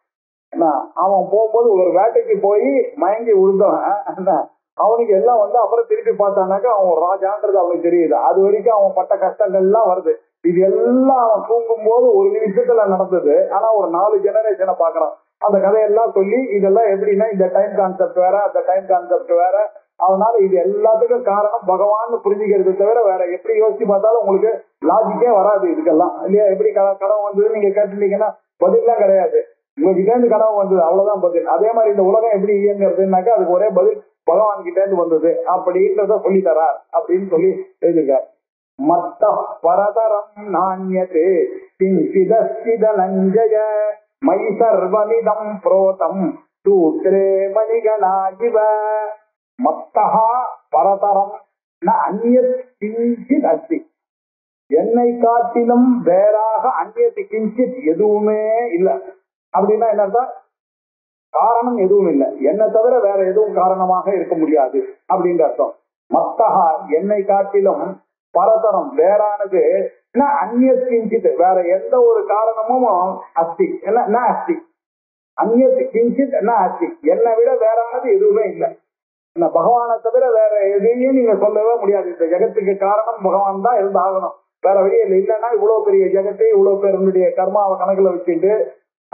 Speaker 2: அவன் போகும்போது ஒரு வேட்டைக்கு போய் மயங்கி விழுந்தவன் அவனுக்கு எல்லாம் அப்புறம் திருப்பி பார்த்தானாக்கா அவன் ராஜான்றது அவனுக்கு தெரியுது. அது வரைக்கும் அவன் பட்ட கஷ்டங்கள்லாம் வருது. இது எல்லாம் அவன் தூங்கும் போது ஒரு நிமிஷத்துல நடந்தது. ஆனா ஒரு 4 ஜெனரேஷனை பாக்குறான். அந்த கதையெல்லாம் சொல்லி இதெல்லாம் எப்படின்னா இந்த டைம் கான்செப்ட் வேற, அந்த டைம் கான்செப்ட் வேற. அதனால இது எல்லாத்துக்கும் காரணம் பகவான் புரிஞ்சுக்கிறது தவிர வேற எப்படி யோசிச்சு பார்த்தாலும் உங்களுக்கு லாஜிக்கே வராது இதுக்கெல்லாம் இல்லையா? எப்படி கனவு வந்தது நீங்க கேட்டுட்டீங்கன்னா பதிலாம் கிடையாது. உங்ககிட்ட இருந்து கனவு வந்தது, அவ்வளவுதான் பதில். அதே மாதிரி இந்த உலகம் எப்படி இயங்குறதுனாக்கா அதுக்கு ஒரே பதில் பகவான் கிட்ட இருந்து வந்தது அப்படின்றத சொல்லி தரார் அப்படின்னு சொல்லி எழுதிருக்கார். மத்த பரதரம் நாண்யதே கிஞ்சிதஸ்திதனஞ்சய மை சர்வமிதம் புரோதம் சூத்ரே மணிகணாஜிவ. மத்தஹா பரதரம் ந அந்யத் கிஞ்சித் அஸ்தி. என்னை காட்டிலும் வேறாக அந்நியத்து கிஞ்சித் எதுவுமே இல்லை. அப்படின்னா என்ன, காரணம் எதுவும் இல்லை. என்னை தவிர வேற எதுவும் காரணமாக இருக்க முடியாது அப்படின்ற அர்த்தம். மத்தஹா என்னை காட்டிலும் பரதரம் வேறானது அந்நியத் கிஞ்சித் வேற எந்த ஒரு காரணமும் அஸ்தி என்ன அஸ்தி. அந்நியத் கிஞ்சித் என்ன அஸ்தி, என்னை விட வேறானது எதுவுமே இல்லை. பகவானை தவிர வேற எதையும் நீங்க சொல்லவே முடியாது. இந்த ஜெகத்துக்கு காரணம் பகவான் தான் இருந்தாகணும். வேற வழியில் இல்லைன்னா இவ்வளவு பெரிய ஜெகத்தை இவ்வளவு பேருடைய கர்மாவை கணக்குல வச்சுட்டு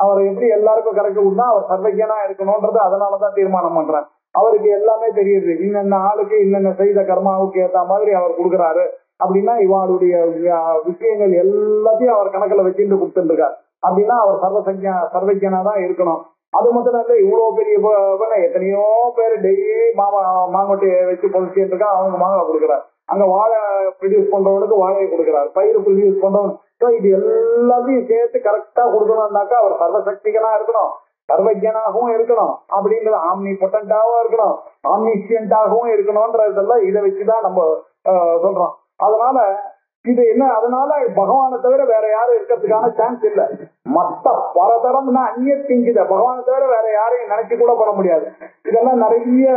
Speaker 2: அவர் எப்படி எல்லாருக்கும் கரெக்ட் விட்டா அவர் சர்வஜனா இருக்கணும்ன்றது அதனாலதான் தீர்மானம் பண்றேன். அவருக்கு எல்லாமே தெரியுது, இன்னென்ன ஆளுக்கு இன்னென்ன செய்த கர்மாவுக்கு ஏத்த மாதிரி அவர் கொடுக்குறாரு அப்படின்னா இவாளுடைய விஷயங்கள் எல்லாத்தையும் அவர் கணக்குல வச்சுட்டு கொடுத்துட்டு இருக்காரு அப்படின்னா அவர் சர்வஜனா தான் இருக்கணும். அது மட்டும் இல்ல, இவ்வளவு பெரிய எத்தனையோ பேர் டெய்லி மாங்கொட்டையை வச்சு பொழிச்சுட்டு இருக்கா, அவங்க மாங்காய் கொடுக்குறாரு. அங்க வாழை ப்ரொடியூஸ் பண்றவனுக்கு வாழையை கொடுக்குறாரு, பயிர் ப்ரொடியூஸ் பண்றவன். இது எல்லாத்தையும் சேர்த்து கரெக்டா கொடுக்கணும்னாக்கா அவர் சர்வசக்திகனா இருக்கணும், சர்வஜனாகவும் இருக்கணும், அப்படின்றது ஆம்னி பொட்டன்டாவும் இருக்கணும், ஆம்னிசியன்டாகவும் இருக்கணும்ன்றதெல்லாம் இதை வச்சுதான் நம்ம சொல்றோம். அதனால இது என்ன, அதனால பகவானை தவிர வேற யாரும் இருக்கிறதுக்கான சான்ஸ் இல்ல. மத்த பலதரம்னா அந்நிய திங்கித பகவானை தவிர வேற யாரையும் நினைச்சு கூட பண்ண முடியாது. இதெல்லாம் நிறைய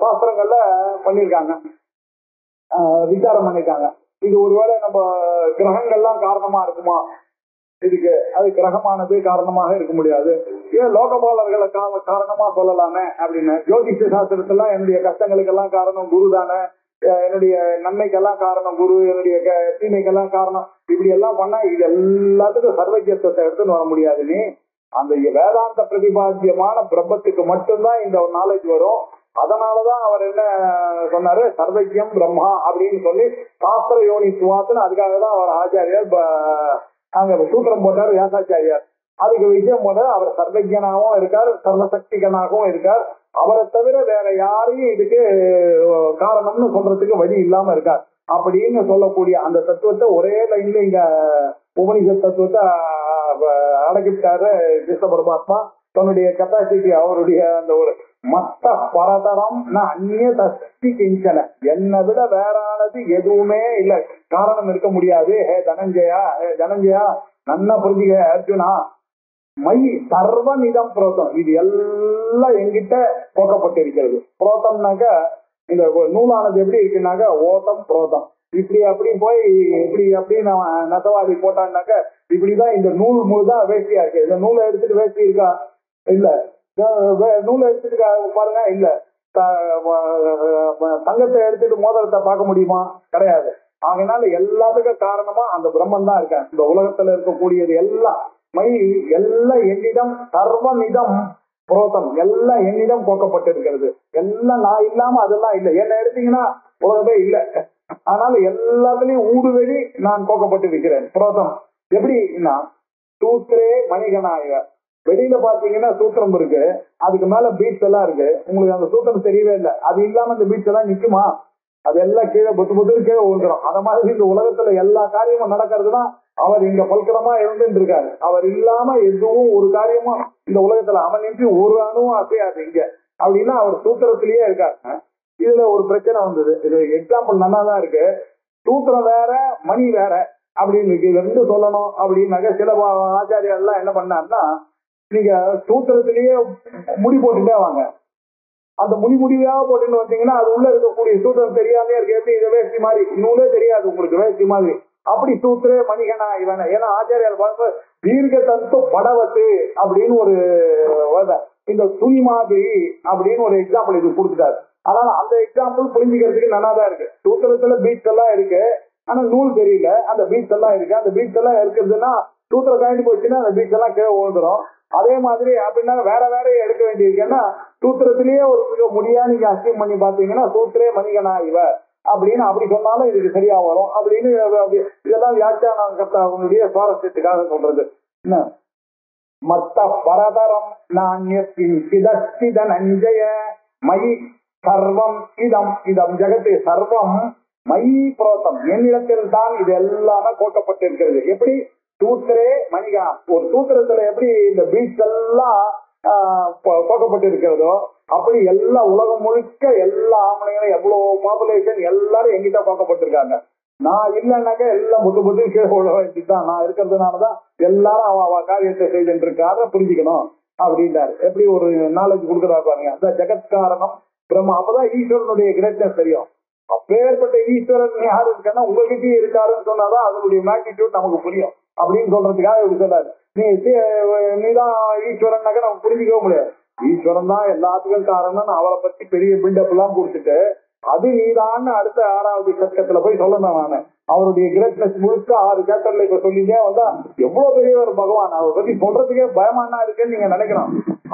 Speaker 2: சாஸ்திரங்கள்ல பண்ணிருக்காங்க, விசாரம் பண்ணிருக்காங்க. இது ஒருவேளை நம்ம கிரகங்கள்லாம் காரணமா இருக்குமா இதுக்கு? அது கிரகமானது காரணமாக இருக்க முடியாது. ஏன் லோகபாலர்களை காரணமா சொல்லலாமே அப்படின்னு. ஜோதிஷ சாஸ்திரத்தெல்லாம் என்னுடைய கஷ்டங்களுக்கெல்லாம் காரணம் குரு தானே, என்னுடைய நன்மைக்கெல்லாம் காரணம் குரு, என்னுடைய தீமைக்கெல்லாம் காரணம், இப்படி எல்லாம் பண்ணா இது எல்லாத்துக்கும் சர்வஜத்துவத்தை எடுத்துன்னு வர முடியாது. நீ அந்த வேதாந்த பிரதிபாத்தியமான பிரம்மத்துக்கு மட்டும்தான் இந்த நாலேஜ் வரும். அதனாலதான் அவர் என்ன சொன்னாரு, சர்வஜ்யம் பிரம்மா அப்படின்னு சொல்லி சாஸ்திர யோனித்துவாத்துன்னு. அதுக்காக தான் அவர் ஆச்சாரியார் அங்க சூத்திரம் போட்டார் வியாசாச்சாரியார். அதுக்கு விஷயம் போது அவர் சர்வஜனாகவும் இருக்கார், சர்வசக்திகனாகவும் இருக்கார். அவரை தவிர வேற யாரையும் இதுக்கு காரணம்னு சொல்றதுக்கு வழி இல்லாம இருக்கார் அப்படின்னு சொல்லக்கூடிய அந்த தத்துவத்தை ஒரே லைன்ல இங்க உபனிஷத் தத்துவத்தை அடக்கிட்டாரு கிருஷ்ண பரமாத்மா. தன்னுடைய கெப்பாசிட்டி, அவருடைய அந்த ஒரு மத்த பரதரம் அந்நிய தஸ்தி கிஞ்சன, என்னை விட வேறானது எதுவுமே இல்ல, காரணம் இருக்க முடியாது. ஹே தனஞ்சயா நன்னா புரிஞ்சுக்க அர்ஜுனா, மை சர்வமிதம் புரோத்தம், இது எல்லாம் என்கிட்ட போக்கப்பட்டிருக்கிறது. புரோத்தம்னாக்க இந்த நூலானது எப்படி இருக்குன்னாக்க ஓதம் புரோதம், இப்படி அப்படி போய் இப்படி அப்படின்னு நெசவாடி போட்டான்னாக்க இப்படிதான் இந்த நூல் முழுதான் வேஷ்டியா இருக்கு. இந்த நூலை எடுத்துட்டு வேஷ்டி இருக்கா? இல்ல. நூலை எடுத்துட்டு பாருங்க, இல்ல. தங்கத்தை எடுத்துட்டு மோதிரத்தை பார்க்க முடியுமா? கிடையாது. அதனால எல்லாத்துக்கும் காரணமா அந்த பிரம்மன் தான் இருக்கேன். இந்த உலகத்துல இருக்கக்கூடியது எல்லாம் மை எல்லாம் என்னிடம் சர்வமிதம் புரோதம், எல்லாம் என்னிடம் போக்கப்பட்டிருக்கிறது. எல்லாம் நான் இல்லாம அதெல்லாம் இல்லை. என்ன எடுத்தீங்கன்னா உலகமே இல்லை. அதனால எல்லாத்துலயும் ஊடுவெளி நான் போக்கப்பட்டிருக்கிறேன். புரோதம் எப்படின்னா சூத்திரே மணிகனாய, வெளியில பாத்தீங்கன்னா சூத்திரம் இருக்கு, அதுக்கு மேல பீட்ஸ் எல்லாம் இருக்கு. உங்களுக்கு அந்த சூத்திரம் தெரியவே இல்லை. அது இல்லாம இந்த பீட்ஸ் எல்லாம் நிக்குமா? அதெல்லாம் கீழே புத்து கீழே விழுந்துடும். அத மாதிரி இந்த உலகத்துல எல்லா காரியமும் நடக்கிறதுனா அவர் இங்க பல்கலமா இருந்துட்டு இருக்காரு. அவர் இல்லாம எதுவும் ஒரு காரியமும் இந்த உலகத்துல அவனின்றி ஒரு அணுவும் அசையாது இங்க அப்படின்னா அவர் சூத்திரத்திலேயே இருக்காரு. இதுல ஒரு பிரச்சனை வந்தது. இது எக்ஸாம்பிள் நல்லா தான் இருக்கு. சூத்திரம் வேற மணி வேற அப்படின்னு இருக்கு. இது ரெண்டு சொல்லணும் அப்படின்னாக்க சில ஆச்சாரியர் எல்லாம் என்ன பண்ணாருன்னா, நீங்க சூத்திரத்திலேயே முடி போட்டுட்டே வாங்க. அந்த முடிவாக போட்டுன்னு வந்தீங்கன்னா அது உள்ள இருக்கக்கூடிய சூத்திரம் தெரியாமே இருக்கு. எப்படி இதை வேஷ்டி மாதிரி நூலே தெரியாது உங்களுக்கு, வேஷ்டி மாதிரி. அப்படி சூத்திரே மணிகனா இவன. ஏன்னா ஆச்சாரியால் பார்க்க தீர்க்க தத்து படவத்து அப்படின்னு ஒரு இந்த துணி மாதிரி அப்படின்னு ஒரு எக்ஸாம்பிள் இது கொடுத்துட்டாரு. அதனால அந்த எக்ஸாம்பிள் புரிஞ்சுக்கிறதுக்கு நல்லா தான் இருக்கு. சூத்திரத்துல பீட்ஸ் எல்லாம் இருக்கு, ஆனா நூல் தெரியல. அந்த பீட்ஸ் எல்லாம் இருக்கு. அந்த பீட்ஸ் எல்லாம் இருக்குதுன்னா சூத்திரம் காய்ச்சி போச்சுன்னா அந்த பீட்ஸ் எல்லாம் கீழே விழுந்துடும். அதே மாதிரி அப்படின்னா வேற வேற எடுக்க வேண்டியிருக்கேன்னா சூத்திரத்திலேயே ஒரு முடியா நீங்க அசியம் பண்ணி பாத்தீங்கன்னா சூத்திரே மணிகனா இவ அப்படின்னு அப்படி சொன்னாலும் இதுக்கு சரியா வரும் அப்படின்னு. இதெல்லாம் வியாக்கியானம் கர்த்தாவுடைய சுவாரஸ்யத்துக்காக சொல்றது. என்ன மத்த பரதரம் நாண்யத்தின் சிதஸ்திதனஞ்சய மயி சர்வம் இதம் இதம் ஜெகத்து சர்வம் மயி புரோத்தம், என்னிடத்தில் தான் இது எல்லாமே போட்டப்பட்டிருக்கிறது. எப்படி சூத்திரே மணிகா, ஒரு சூத்திரத்துல எப்படி இந்த பீட்ஸ் எல்லாம் போக்கப்பட்டு இருக்கிறதோ அப்படி எல்லா உலகம் முழுக்க எல்லா ஆம்பளைங்களும் எவ்வளவு பாப்புலேஷன் எல்லாரும் எங்கிட்ட போக்கப்பட்டிருக்காங்க. நான் இல்லைன்னாக்க எல்லாம் புத்து கீழே உள்ள வேண்டிதான். நான் இருக்கிறதுனாலதான் எல்லாரும் அவ காரியத்தை செய்துட்டு இருக்காத புரிஞ்சுக்கணும் அப்படின்றாரு. எப்படி ஒரு நாலேஜ் கொடுக்குறாரு பாருங்க. அந்த ஜெகத்காரணம் பிரம்மா. அப்பதான் ஈஸ்வரனுடைய கிரேட்னஸ் தெரியும். அப்பேற்பட்ட ஈஸ்வரன் யாரு இருக்குன்னா உங்ககிட்டயே இருக்காருன்னு சொன்னாதான் அதனுடைய மேக்னிடியூட் நமக்கு புரியும் அப்படின்னு சொல்றதுக்காக இப்படி சொல்லாரு. நீதான் ஈஸ்வரன்னாக்க நம்ம புரிஞ்சுக்கவே முடியாது. ஈஸ்வரன் தான் எல்லாத்துக்கும் காரணம்னு அவரை பத்தி பெரிய பில்டப் எல்லாம் கொடுத்துட்டு அது நீதான்னு அடுத்த 6வது சட்டத்துல போய் சொல்லணும். நானு அவருடைய கிரேட்னஸ் முழுக்க 6 சாப்டர்ல இப்ப சொல்லிட்டே வந்தா எவ்வளவு பெரிய ஒரு பகவான், அவரை பத்தி சொல்றதுக்கே பயமானா இருக்குன்னு நீங்க நினைக்கலாம்.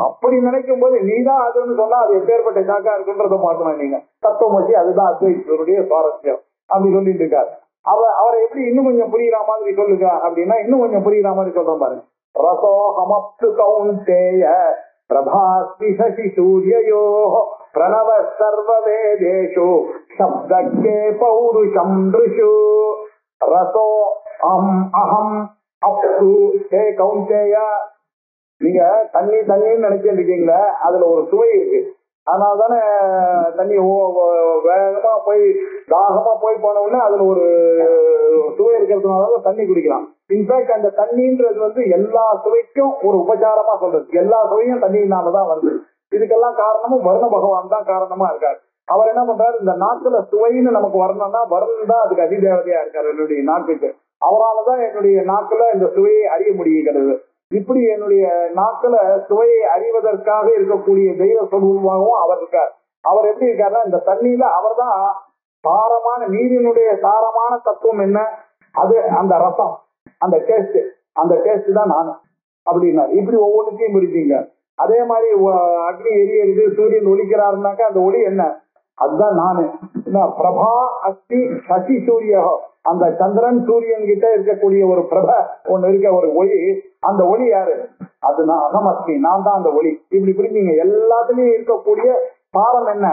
Speaker 2: அப்படி நினைக்கும் போது நீதான் அதுன்னு சொன்னா அது எப்பேற்பட்ட சாக்கா இருக்குன்றத பார்க்கணும் நீங்க. தத்துவமசி அதுதான் அத்வைத்தருடைய சுவாரஸ்யம் அப்படி சொல்லிட்டு இருக்காரு. அவரை எப்படி இன்னும் கொஞ்சம் புரியுற மாதிரி சொல்லுங்க அப்படின்னா, இன்னும் கொஞ்சம் புரியுற மாதிரி சொல்றேன் பாருங்க. ரசோ ஹமப்து கௌந்தேய பிரபாஸ்மி சசி சூரியயோ பிரணவ சர்வ வேதேஷு சப்தக்கே பௌருஷம் ருஷு ரசோ அஹம் அப்து ஹே கௌந்தேய. நீங்க தண்ணி தண்ணின்னு நினைச்சிட்டு இருக்கீங்களே, அதுல ஒரு சுவை இருக்கு. அதனாலதானே தண்ணி வேகமா போய் தாகமா போய் போன உடனே அதுல ஒரு சுவை இருக்கிறதுனால தண்ணி குடிக்கலாம். இன்ஃபேக்ட் அந்த தண்ணின்றது வந்து எல்லா சுவைக்கும் ஒரு உபச்சாரமா சொல்றது. எல்லா சுவையும் தண்ணியினாலதான் வருது. இதுக்கெல்லாம் காரணமும் வருண பகவான் தான் காரணமா இருக்காரு. அவர் என்ன பண்றாரு, இந்த நாக்குல சுவைன்னு நமக்கு வரணும்னா வருணன் தான் அதுக்கு அதிதேவதையா இருக்காரு என்னுடைய நாக்குக்கு. அவரால்தான் என்னுடைய நாக்குல இந்த சுவையை அறிய முடிகிறது. இப்படி என்னுடைய நாக்குல சுவையை அறிவதற்காக இருக்கக்கூடிய தெய்வ சுரூபமாகவும் அவர் இருக்கார். அவர் எப்படி இருக்காருன்னா, இந்த தண்ணியில அவர் தான் சாரமான, நீரினுடைய சாரமான தத்துவம் என்ன, அது அந்த ரசம், அந்த டேஸ்ட் தான் நானு அப்படின்னா. இப்படி ஒவ்வொன்றுத்தையும் புரிப்பீங்க. அதே மாதிரி அக்னி எரியுது, சூரியன் ஒளிக்கிறாருனாக்கா அந்த ஒளி என்ன, அதுதான் நானு. பிரபா அக்னி சசி சூரிய, அந்த சந்திரன் சூரியன் கிட்ட இருக்கக்கூடிய ஒரு பிரப ஒண்ணு இருக்க ஒரு ஒளி, அந்த ஒளி யாரு, அது நான் அகமஸ்மி, நான் தான் அந்த ஒளி. இப்படி புரிஞ்சீங்க. எல்லாத்துலயும் இருக்கக்கூடிய சாரம் என்ன,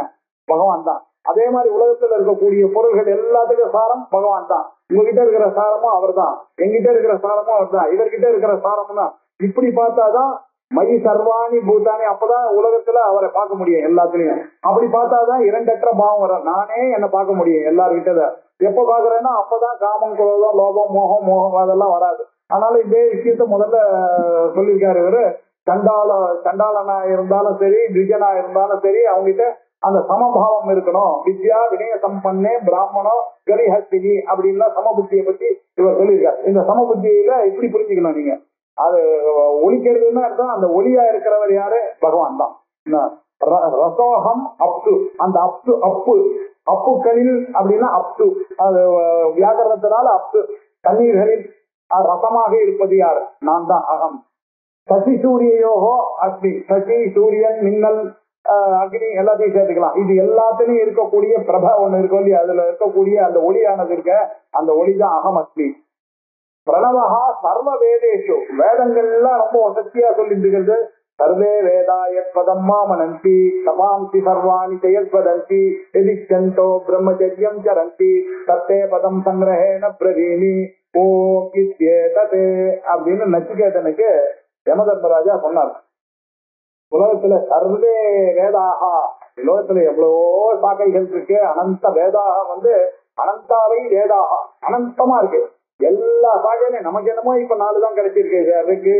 Speaker 2: பகவான் தான். அதே மாதிரி உலகத்துல இருக்கக்கூடிய பொருள்கள் எல்லாத்துக்கும் சாரம் பகவான் தான். உங்ககிட்ட இருக்கிற சாரமும் அவர் தான், எங்கிட்ட இருக்கிற சாரமும் அவர் தான், இவர்கிட்ட இருக்கிற சாரமும் தான். இப்படி பார்த்தாதான் மயி சர்வாணி பூதானி, அப்பதான் உலகத்துல அவரை பார்க்க முடியும் எல்லாத்துலயும். அப்படி பார்த்தாதான் இரண்டற்ற பாவம் வரும். நானே என்ன பார்க்க முடியும் எல்லார்கிட்ட. எப்ப பாக்குறேன்னா அப்பதான் காமம், குரோதம், லோபம், மோகம் அதெல்லாம் வராது. அதனால இதே விஷயத்த முதல்ல சொல்லியிருக்காரு இவரு. சண்டாளனா இருந்தாலும் சரி, திஜனா இருந்தாலும் சரி, அவங்ககிட்ட அந்த சமபாவம் இருக்கணும். வித்யா வினய சம்பன்னே பிராமணோ கலிஹஸ்தினி அப்படின்லாம் சமபுத்தியை பத்தி இவர் சொல்லியிருக்காரு. இந்த சமபுத்தியில இப்படி புரிஞ்சுக்கணும் நீங்க. அது ஒளிக்கிறதுன்னா அர்த்தம், அந்த ஒளியா இருக்கிறவர் யாரு, பகவான் தான். ரசோகம் அப்து, அந்த அப்புக்களில் அப்படின்னா அப்து, அது வியாகரணத்தினால அப்து, தண்ணீர்களில் ரசமாக இருப்பது யாரு, நான் தான் அகம். சசி சூரியயோகோ அக்னி, சசி சூரியன் மின்னல் அக்னி எல்லாத்தையும் சேர்த்துக்கலாம். இது எல்லாத்திலையும் இருக்கக்கூடிய பிரபா ஒண்ணு இருக்கும் இல்லையா, அதுல இருக்கக்கூடிய அந்த ஒளியானது இருக்க, அந்த ஒளிதான் அகம் அக்னி. பிரணவஹா சர்வ வேதேஷு, வேதங்கள்லாம் ரொம்ப வசதியா சொல்லிட்டு இருக்கிறது. சர்வே வேதா யத்பதம் மாமனந்தி தபாம்சி சர்வாணி ஜெயத்வதந்தி எதிஷ்டந்தோ பிரம்மச்சரியம் சரந்தி தத்தே பதம் சங்கிரஹேண பிரவீமி ஓம் இத்யேததே அப்படின்னு நச்சிகேதனுக்கு யமதர்மராஜா சொன்னார். உலகத்துல சர்வே வேதாகா, உலகத்துல எவ்வளவோ சாக்கைகள் இருக்கு. அனந்த வேதாக வந்து அனந்தாவை வேதாக அனந்தமா இருக்கு. எல்லா சாகையிலும் நமக்கு என்னமோ இப்ப 4 தான் கிடைச்சிருக்கு. அதுக்கு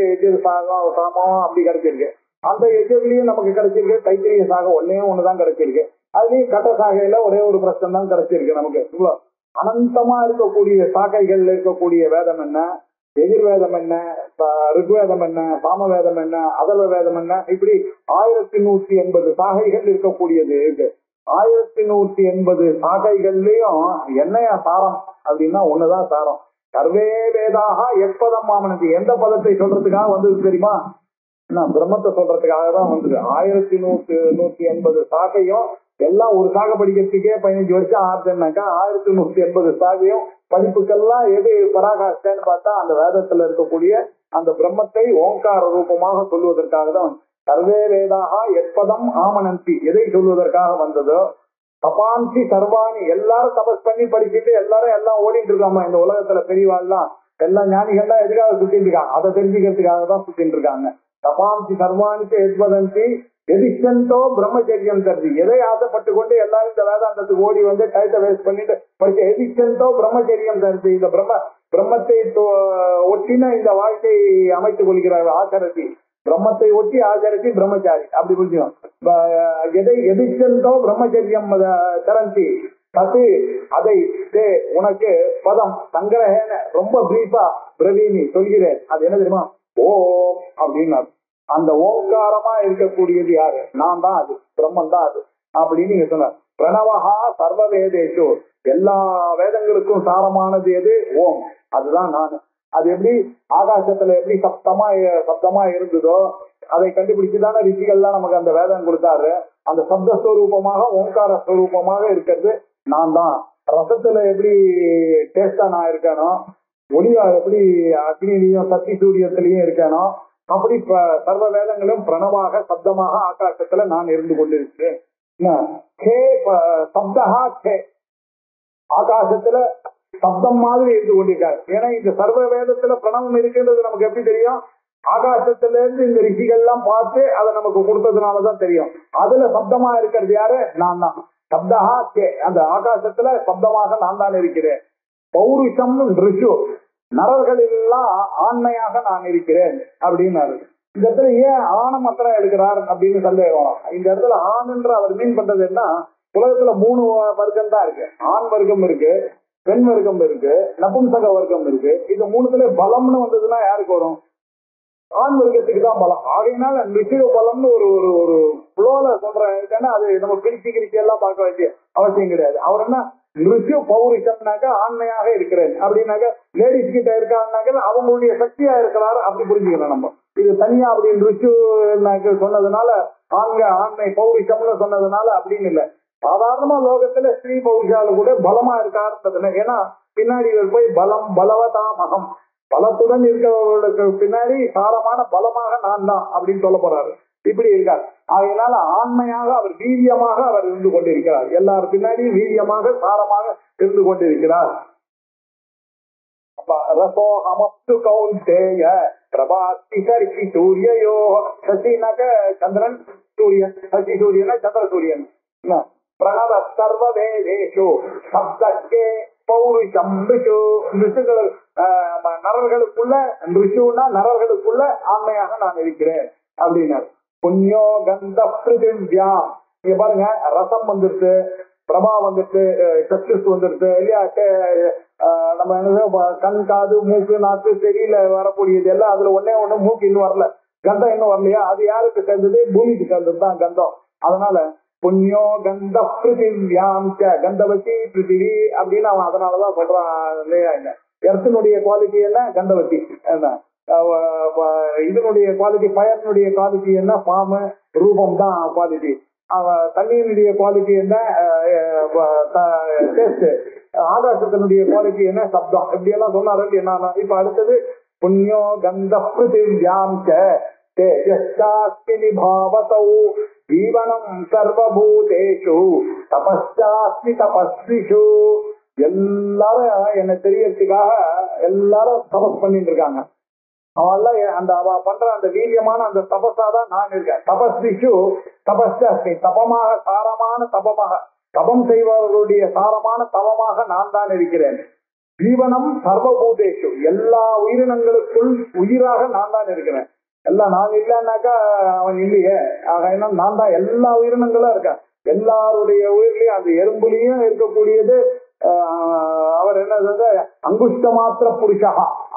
Speaker 2: சாகம் சாமம் அப்படி கிடைச்சிருக்கு. அந்த எஜ்ஜவிலையும் நமக்கு கிடைச்சிருக்கு. தைத்திரிய சாகம் ஒண்ணுதான் கிடைச்சிருக்கு. அதுலயும் கட்ட சாகையில ஒரே ஒரு பிரச்சனை தான் கிடைச்சிருக்கு நமக்கு. இவ்வளவு அனந்தமா இருக்கக்கூடிய சாகைகள்ல இருக்கக்கூடிய வேதம் என்ன, எதிர்வேதம் என்ன, ருக்வேதம் என்ன, சாமவேதம் என்ன, அதர்வ வேதம் என்ன, இப்படி 1180 சாகைகள் இருக்கக்கூடியது இருக்கு. 1180 சாகைகள்லயும் என்னையா சாரம் அப்படின்னா ஒண்ணுதான் சாரம். சர்வே வேதாக எப்பதம் மாமனதி, எந்த பதத்தை சொல்றதுக்காக வந்தது தெரியுமா, பிரம்மத்தை சொல்றதுக்காக தான் வந்தது. 1180 சாகையும் எல்லாம் ஒரு சாகை படிக்கிறதுக்கே 15 வருஷம் ஆறுதுன்னாக்கா 1180 சாகையும் படிப்புக்கெல்லாம் எது பராகாஷ்டன்னு பார்த்தா அந்த வேதத்துல இருக்கக்கூடிய அந்த பிரம்மத்தை ஓங்கார ரூபமாக சொல்லுவதற்காக தான். சர்வே வேதாக எப்பதம் ஆமனந்தி, எதை சொல்வதற்காக வந்ததோ. தபான்சி சர்வாணி, எல்லாரும் தபஸ் பண்ணி படிச்சுட்டு எல்லாரும் எல்லாம் ஓடிட்டு இருக்காமா இந்த உலகத்துல. பெரியவாள்லாம் எல்லா ஞானிகள்லாம் எதுக்காக சுத்திட்டு இருக்காங்க, அதை தெரிஞ்சுக்கிறதுக்காக தான் சுத்திட்டு இருக்காங்க. தபான்சி சர்வாணிக்கு எத்வதந்தி எதிஷ்டந்தோ பிரம்மச்சரியம் தருதி, எதை ஆசைப்பட்டு கொண்டு எல்லாரும் இந்த வேதாந்தத்துக்கு ஓடி வந்து டைத்தை வேஸ்ட் பண்ணிட்டு படிச்ச எதிஷ்டந்தோ பிரம்மச்சரியம் தருதி, இந்த பிரம்மத்தை ஒட்டின இந்த வாழ்க்கை அமைத்துக் கொள்கிறார்கள். ஆச்சரத்தி பிரம்மத்தை ஒட்டி ஆச்சரித்து பிரம்மச்சாரி அப்படி புரிஞ்சுக்கணும். எதை எதிர்த்தோ பிரம்மச்சரியம் தரந்தி தத்து, அதை உனக்கு பதம் சங்கிரஹேன ரொம்ப பிரீஃபா பிரவீனி சொல்கிறேன். அது என்ன தெரியுமா, ஓம் அப்படின்னா அந்த ஓங்காரமா இருக்கக்கூடியது யாரு, நான் தான் அது, பிரம்மன் தான் அது அப்படின்னு நீங்க சொன்னார். பிரணவஹா சர்வ வேதேஷு, எல்லா வேதங்களுக்கும் சாரமானது எது? ஓம். அதுதான் நான். அது எப்படி ஆகாசத்துல எப்படி சப்தமா இருந்ததோ அதை கண்டுபிடிச்சுதானே ரிஷிகள்லாம் நமக்கு அந்த வேதம் கொடுத்தாரு. அந்த சப்தஸ்வரூபமாக ஓங்கார ஸ்வரூபமாக இருக்கிறது நான் தான். ரசத்துல எப்படி டேஸ்டா நான் இருக்கேனோ, ஒளியா எப்படி அக்னிலையும் சக்தி சூரியத்திலையும் இருக்கேனோ, அப்படி சர்வ வேதங்களும் பிரணவாக சப்தமாக ஆகாசத்துல நான் இருந்து கொண்டிருக்கிறேன். ஆகாசத்துல சப்தம் மாதிரி இருந்து கொண்டிருக்காரு. ஏன்னா இந்த சர்வ வேதத்துல பிரணவம் இருக்குன்றது நமக்கு எப்படி தெரியும்? ஆகாசத்துல இருந்து இந்த ரிஷிகள் எல்லாம் பார்த்து அதை நமக்கு கொடுத்ததுனாலதான் தெரியும். அதுல சப்தமா இருக்கிறது யாரு? நான் தான். சப்தஹா கே, அந்த ஆகாசத்துல சப்தமாக நான் தான் இருக்கிறேன். பௌருஷம் ரிஷு, நரர்கள் எல்லாம் ஆண்மையாக நான் இருக்கிறேன் அப்படின்னாரு. இந்த இடத்துல ஏன் ஆண மாத்திரம் எடுக்கிறார் அப்படின்னு சந்தேகம். இந்த இடத்துல ஆண்ன்ற அவர் மீன் பண்றது என்ன? உலகத்துல 3 வர்க்கம் தான் இருக்கு. ஆண் வர்க்கம் இருக்கு, பெண் வர்க்கம் இருக்கு, நபும்சக வர்க்கம் இருக்கு. இது 3த்துல பலம்னு வந்ததுன்னா யாருக்கு வரும்? ஆண் வர்க்கத்துக்கு தான் பலம். ஆகையினால நிச்சய பலம்னு ஒரு ஒரு ஒரு புலோல சொல்றேன். அது நம்ம பிரிச்சு எல்லாம் பார்க்க வேண்டிய அவசியம் கிடையாது. அவர் என்ன ரிஷு பௌருஷம்னாக்கா ஆண்மையாக இருக்கிறேன் அப்படின்னாக்கா, லேடிஸ் கிட்ட இருக்காங்கனாக்க அவங்களுடைய சக்தியா இருக்கிறாரு அப்படி புரிஞ்சுக்கணும் நம்ம. இது தனியா அப்படின்னு ரிஷு சொன்னதுனால ஆண்மை பௌருஷம்னு சொன்னதுனால அப்படின்னு இல்லை. சாதாரணமா லோகத்துல ஸ்ரீ பௌருஷால கூட பலமா இருக்காருன்றதுல. ஏன்னா பின்னாடி போய் பலம் பலவதாமகம், பலத்துடன் இருக்கிறவர்களுக்கு பின்னாடி சாரமான பலமாக நான் தான் அப்படின்னு சொல்ல போறாரு. இப்படி இருக்கார். அதனால ஆண்மையாக அவர் வீரியமாக அவர் இருந்து கொண்டிருக்கிறார். எல்லாரும் பின்னாடியும் வீரியமாக சாரமாக இருந்து கொண்டிருக்கிறார். ரசோஹமஸ்து கௌந்தேய பிரபாத்தி சர்ஷி சூரியயோ. சசினாக்க சந்திரன், சூரியன். சசி சூரியனா சந்திர சூரியன். பிரணவ சர்வ வேதேஷு சப்தக்கே பௌருஷம் ரிஷு. ரிஷுகள் நரர்களுக்குள்ள, ரிஷுனா நரர்களுக்குள்ள ஆண்மையாக நான் இருக்கிறேன் அப்படின்னாரு. புண்ணியோ கந்த பிருதிவ்யா. நீங்க பாருங்க, ரசம் வந்துருச்சு, பிரபா வந்துட்டு, சக்ஷஸ் வந்துருச்சு இல்லையா? நம்ம என்ன கண் காது மூக்கு நாக்கு செடியில வரக்கூடியது எல்லாம் அதுல ஒன்னே ஒண்ணு மூக்கு இன்னும் வரல, கந்தம் இன்னும் வரலையா? அது யாருக்கு சேர்ந்தது? பூமிக்கு சேர்ந்தது தான் கந்தம். அதனால புண்ணியோ கந்த பிருத்திவியாம் கந்தவதி பிருத்திவி அப்படின்னு அவன் அதனாலதான் சொல்றான் இல்லையா? என்ன எர்த்தினுடைய குவாலிட்டி என்ன? கந்தவதி. என்ன இதனுடைய குவாலிட்டி, பயனுடைய குவாலிட்டி என்ன? ஃபார்ம், ரூபம் தான் குவாலிட்டி. தண்ணீருடைய குவாலிட்டி என்ன? டேஸ்ட். ஆகாசத்தினுடைய குவாலிட்டி என்ன? சப்தம். இப்படி எல்லாம் சொன்னாரு. என்ன இப்ப அடுத்தது புண்ணியோ கந்த பிருத்திவியாம் தேஜஸ்சாஸ்மி பாவதௌ ஜீவனம் சர்வபூதேஷு தபஸ்சாஸ்மி தபஸ்விஷு. எல்லாரும் என்ன தெரியறதுக்காக எல்லாரும் தபஸ் பண்ணிட்டு இருக்காங்க. அவெல்லாம் அந்த அவ பண்ற அந்த வீரியமான அந்த தபஸாதான் நான் இருக்கேன். தபஸ்விஷு தபஸ்சாஸ்மி, தபமாக சாரமான தபமாக, தபம் செய்பவர்களுடைய சாரமான தவமாக நான் தான் இருக்கிறேன். ஜீவனம் சர்வபூதேஷு, எல்லா உயிரினங்களுக்குள் உயிராக நான் தான் இருக்கிறேன். எல்லாம் நான் இல்லைன்னாக்கா அவன் இல்லையே. ஆக நான் தான் எல்லா உயிரினங்களும் இருக்கேன். எல்லாருடைய உயிர்லயும் அந்த எறும்புலையும் இருக்கக்கூடியது அவர் என்ன அங்குஷ்ட மாத்திர புருஷா,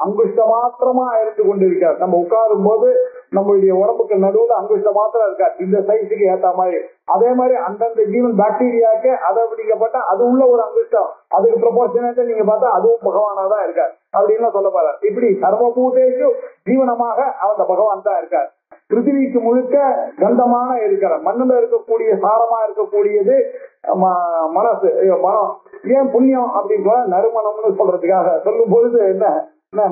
Speaker 2: அங்குஷ்ட மாத்திரமா இருந்து கொண்டிருக்கார். நம்ம உட்காரும் போது நம்மளுடைய உடம்புக்கு நடுவுல அங்குஷ்ட மாத்திரம் இருக்கார், இந்த சைஸுக்கு ஏத்த மாதிரி. அதே மாதிரி அந்தந்த ஜீவன் பாக்டீரியாக்கு அதை பிடிக்கப்பட்ட அது உள்ள ஒரு அங்குஷ்டம், அதுக்கு ப்ரொபோர்ஷனேட்டா நீங்க பார்த்தா அதுவும் பகவானாதான் இருக்கார் அப்படின்னு சொல்ல போறார். இப்படி சர்வபூதேஷு ஜீவனமாக அந்த பகவான் தான் இருக்கார். பிருத்திவிக்கு முழுக்க கந்தமான இருக்கிற மண்ணுல இருக்கக்கூடிய சாரமா இருக்கக்கூடியது மனசு, மனம். ஏன் புண்ணியம் அப்படின்னு சொன்னா நறுமணம்னு சொல்றதுக்காக சொல்லும் பொழுது என்ன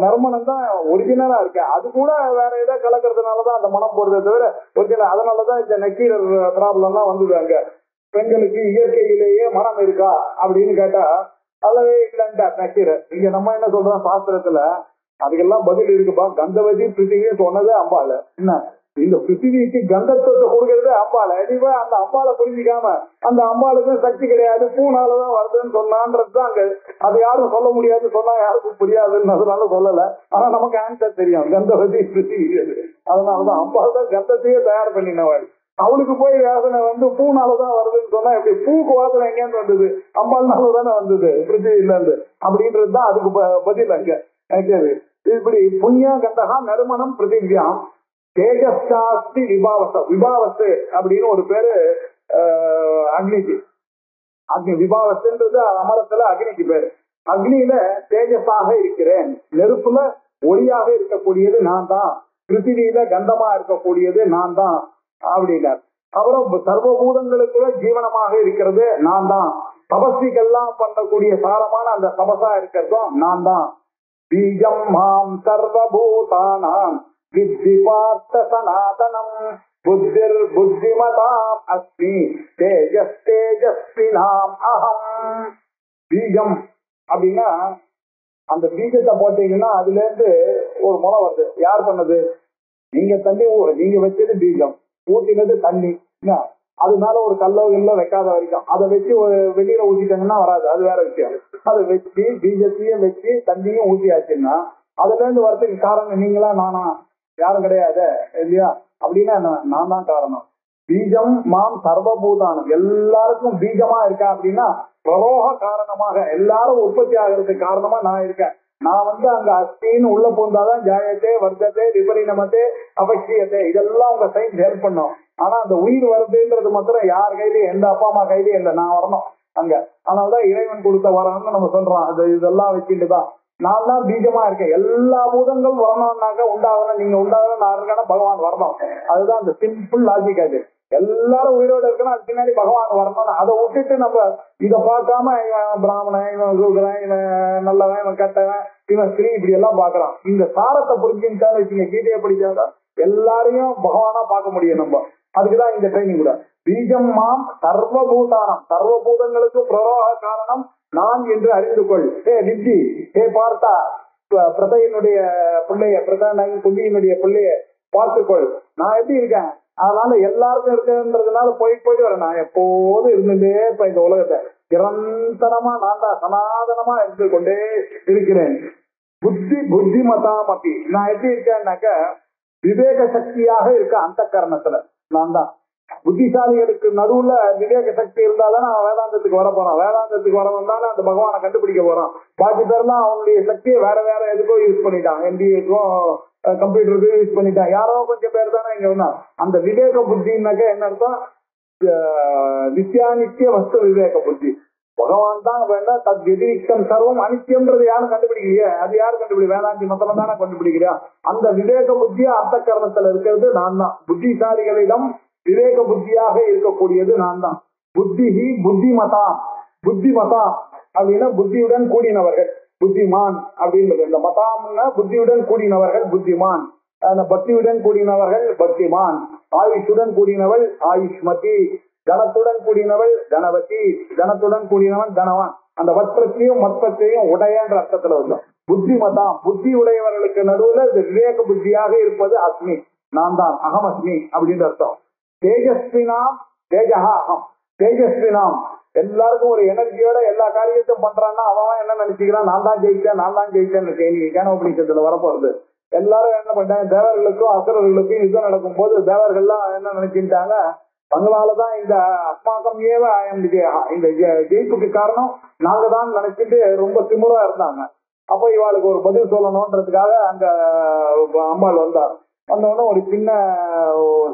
Speaker 2: நறுமணம் தான் ஒரிஜினலா இருக்கு. அது கூட வேற ஏதாவது கலக்கிறதுனாலதான் அந்த மனம் போறதே தவிர ஒரிஜினல். அதனாலதான் இந்த நக்கீரர் ப்ராப்ளம் எல்லாம் வந்துடுவாங்க. பெண்களுக்கு இயற்கையிலேயே மனம் இருக்கா அப்படின்னு கேட்டா அல்லவே இல்லைன்டா நக்கீரர். இங்க நம்ம என்ன சொல்றோம் சாஸ்திரத்துல அதுக்கெல்லாம் பதில் இருக்குப்பா. கந்தவதி பிருத்திவியை சொன்னதே அம்பாள். என்ன இந்த பிருத்திவிக்கு கந்தத்துவத்தை கொடுக்கறதே அம்பாள். அடிவா அந்த அம்பாளை புரிஞ்சிக்காம அந்த அம்பாளுக்கு சக்தி கிடையாது, பூனாலதான் வருதுன்னு சொன்னான்றதுதான் அங்க. அது யாரும் சொல்ல முடியாது, சொன்னா யாருக்கும் புரியாதுன்னு அதனால சொல்லல. ஆனா நமக்கு ஆன்சர் தெரியும், கந்தவதி பிருத்திவி. அதனாலதான் அம்பாள் தான் கந்தத்தையே தயார் பண்ணினவாள். அவளுக்கு போய் வேதனை பூனாலதான் வருதுன்னு சொன்னா எப்படி? பூக்கு வாசனை எங்கேருந்து வந்தது? அம்பாள்னாலதானே வந்தது, பிருத்திவில இருந்து. அப்படின்றதுதான் அதுக்கு பதில் அங்க. இப்படி புண்ணிய கந்தகா நறுமணம் பிருத்திவியாம் தேஜஸ்தாஸ்தி விபாவச. விபாவசு அப்படின்னு ஒரு பேரு அக்னிக்கு. அக்னி விபாவத்துன்றது அமரத்துல அக்னிக்கு பேரு. அக்னியில தேஜஸாக இருக்கிறேன், நெருப்புல ஒளியாக இருக்கக்கூடியது நான் தான், பிருத்திவியில கந்தமா இருக்கக்கூடியது நான் தான் அப்படின்னார். அப்புறம் சர்வபூதங்களுக்குள்ள ஜீவனமாக இருக்கிறது நான் தான், தபஸ்விகள்லாம் பண்ணக்கூடிய சாரமான அந்த தபசா இருக்கிறதும் நான் தான். பீஜம் மாம் சர்வபூதானாம் வித்தி பார்த்த சனாதனம் புத்திர் புத்திமதாம் அஸ்மி தேஜஸ் தேஜஸ்வினாம் அகம். பீஜம் அப்படின்னா அந்த பீஜத்தை போட்டீங்கன்னா அதுல இருந்து ஒரு முளை வருது. யார் பண்ணது? நீங்க தண்ணி நீங்க வச்சது பீஜம், ஊட்டினது தண்ணி. அது மேல ஒரு கல்லோ இல்லோ வைக்காத வரைக்கும் அதை வச்சு வெளியில ஊத்திட்டாங்கன்னா வராது, அது வேற விஷயம். அதை வச்சு பீஜத்தையும் வச்சு தண்ணியும் ஊத்தியாச்சுன்னா அதுல இருந்து வரதுக்கு காரணம் நீங்களா நானா? யாரும் கிடையாது இல்லையா? அப்படின்னா என்ன? நான் தான் காரணம். பீஜம் மாம் சர்வபூதானம், எல்லாருக்கும் பீஜமா இருக்கேன் அப்படின்னா பிரலோக காரணமாக எல்லாரும் உற்பத்தி ஆகிறதுக்கு காரணமா நான் இருக்கேன். நான் அங்க அஸ்தின்னு உள்ள போந்தாதான் ஜாயத்தே வர்த்தத்தை விபரீனமத்தே அவசியத்தை இதெல்லாம் உங்க சயின்ஸ் ஹெல்ப் பண்ணும். ஆனா அந்த உயிர் வருதுன்றது மாத்திரம் யார் கையிலயும் எந்த அப்பா அம்மா கையிலயும் இல்லை, நான் வரணும் அங்க. அதனாலதான் இறைவன் கொடுத்த வரணும்னு நம்ம சொல்றோம். அது இதெல்லாம் வச்சுட்டுதான் நான் தான் பீஜமா இருக்கேன். எல்லா பூதங்களும் வரணும்னாக்க உண்டாகணும், நீங்க உண்டாகணும், நான் இருக்கேன்னா பகவான் வரணும். அதுதான் அந்த சிம்பிள் லாஜிக். அது எல்லாரும் உயிரோட இருக்கணும், அது பின்னாடி பகவான் வரணும். அதை விட்டுட்டு நம்ம இதை பார்க்காம இவன் பிராமணன், இவன் சூத்திரன், இவன் நல்லவன், இவன் கெட்டவன், இவன் ஸ்ரீ, இப்படி எல்லாம் பாக்குறான். இந்த சாரத்தை புரிஞ்சுட்டாலும் வச்சுங்க, கீதையை படிச்சாதான் எல்லாரையும் பகவானா பார்க்க முடியும் நம்ம. அதுக்குதான் இந்த ட்ரைனிங் கூட. பீஜம் மாம் சர்வபூதானம், சர்வபூதங்களுக்கு பிரரோக காரணம் நான் என்று அறிந்து கொள். ஹே வித்தி, ஹே பார்த்தா, பிரதையினுடைய பிள்ளைய, பிரதான குந்தியினுடைய பிள்ளைய பார்த்துக்கொள், நான் எப்படி இருக்கேன். அதனால எல்லாருக்கும் இருக்குன்றதுனால போயிட்டு வரேன். நான் எப்போதும் இருந்துட்டே இப்ப இந்த உலகத்தை நிரந்தரமா நான் தான் சனாதனமா இருந்து கொண்டே இருக்கிறேன். புத்திமதாம் அப்படி நான் எப்படி இருக்கேன்னாக்க விவேக சக்தியாக இருக்க அந்த கரணத்துல நான் தான். புத்திசாலிகளுக்கு நடுவுல விவேக சக்தி இருந்தாலும் அவன் வேதாந்தத்துக்கு வர போறான். வேதாந்தத்துக்கு வர வந்தாலும் அந்த பகவானை கண்டுபிடிக்க போறான். பாக்கி பேர்லாம் அவனுடைய சக்தியை வேற வேற எதுக்கோ யூஸ் பண்ணிட்டான், எம்பிஏக்கும் கம்ப்யூட்டருக்கு யூஸ் பண்ணிட்டான். யாரோ கொஞ்சம் பேர் தானே இங்க வந்தா. அந்த விவேக புத்தின்னாக்க என்ன அர்த்தம்? நித்தியானித்திய வஸ்து விவேக புத்தி. பகவான் தான் வேண்டாம், தத் எதிரிக்தம் சர்வம் அனித்தியம்ன்றது யாரும் கண்டுபிடிக்கலையே. அது யாரும் கண்டுபிடி? வேதாந்தி மத்தம் தானே கண்டுபிடிக்கிறா. அந்த விவேக புத்தியா அந்த கரணத்துல இருக்கிறது நான் தான். புத்திசாலிகளிடம் விவேக புத்தியாக இருக்கக்கூடியது நான் தான். புத்திஹி புத்திமதா, புத்திமதா அப்படின்னா புத்தியுடன் கூடினவர்கள், புத்திமான் அப்படின்றது. இந்த மதாம்னா புத்தியுடன் கூடினவர்கள் புத்திமான், பக்தியுடன் கூடினவர்கள் பக்திமான், ஆயுஷுடன் கூடினவள் ஆயுஷ்மதி, கணத்துடன் கூடினவள் கணவதி, கணத்துடன் கூடினவன் கணவான். அந்த வற்றத்தையும் மற்றத்தையும் உடையன்ற அர்த்தத்துல வரும் புத்திமதாம். புத்தி உடையவர்களுக்கு நடுவுல இந்த விவேக புத்தியாக இருப்பது அஸ்மி, நான் தான், அகம் அஸ்மி அப்படின்ற அர்த்தம். தேஜஸ்வினாம் தேஜஹா அகம், தேஜஸ்வினாம் எல்லாருக்கும் ஒரு எனர்ஜியோட எல்லா காரியத்தையும் பண்றான்னா அவன் என்ன நினைச்சுக்கிறான்? நான் தான் ஜெயிச்சேன், நான் தான் ஜெயிச்சேன்னு நீங்க கேனோபனிஷத்துல வரப்போறது. எல்லாரும் என்ன பண்ணிட்டாங்க? தேவர்களுக்கும் அசுரர்களுக்கும் யுத்தம் நடக்கும் போது தேவர்கள்லாம் என்ன நினைச்சுட்டாங்க? தங்களாலதான் இந்த அஸ்மாக்கம் ஏவ இந்த ஜெயிப்புக்கு காரணம் நாங்க தான் நினைச்சிட்டு ரொம்ப திமுறா இருந்தாங்க. அப்ப இவாளுக்கு ஒரு பதில் சொல்லணும்ன்றதுக்காக அங்க அம்பாள் வந்தார். வந்தோடனே ஒரு சின்ன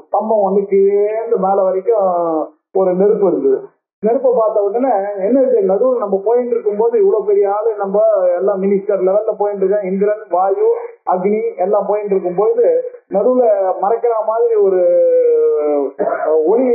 Speaker 2: ஸ்தம்பம் கீழே மேல வரைக்கும் ஒரு நெருப்பு இருக்குது. நெருப்பை பார்த்த உடனே என்ன நடுவில் நம்ம போயிட்டு இருக்கும் போது இவ்வளவு பெரிய ஆளு, நம்ம எல்லாம் மினிஸ்டர் லெவல்ல போயிட்டு இருக்கேன், இந்திரன் வாயு அக்னி எல்லாம் போயிட்டு இருக்கும் போது நடுவுல மறைக்கிற மாதிரி ஒரு ஒளி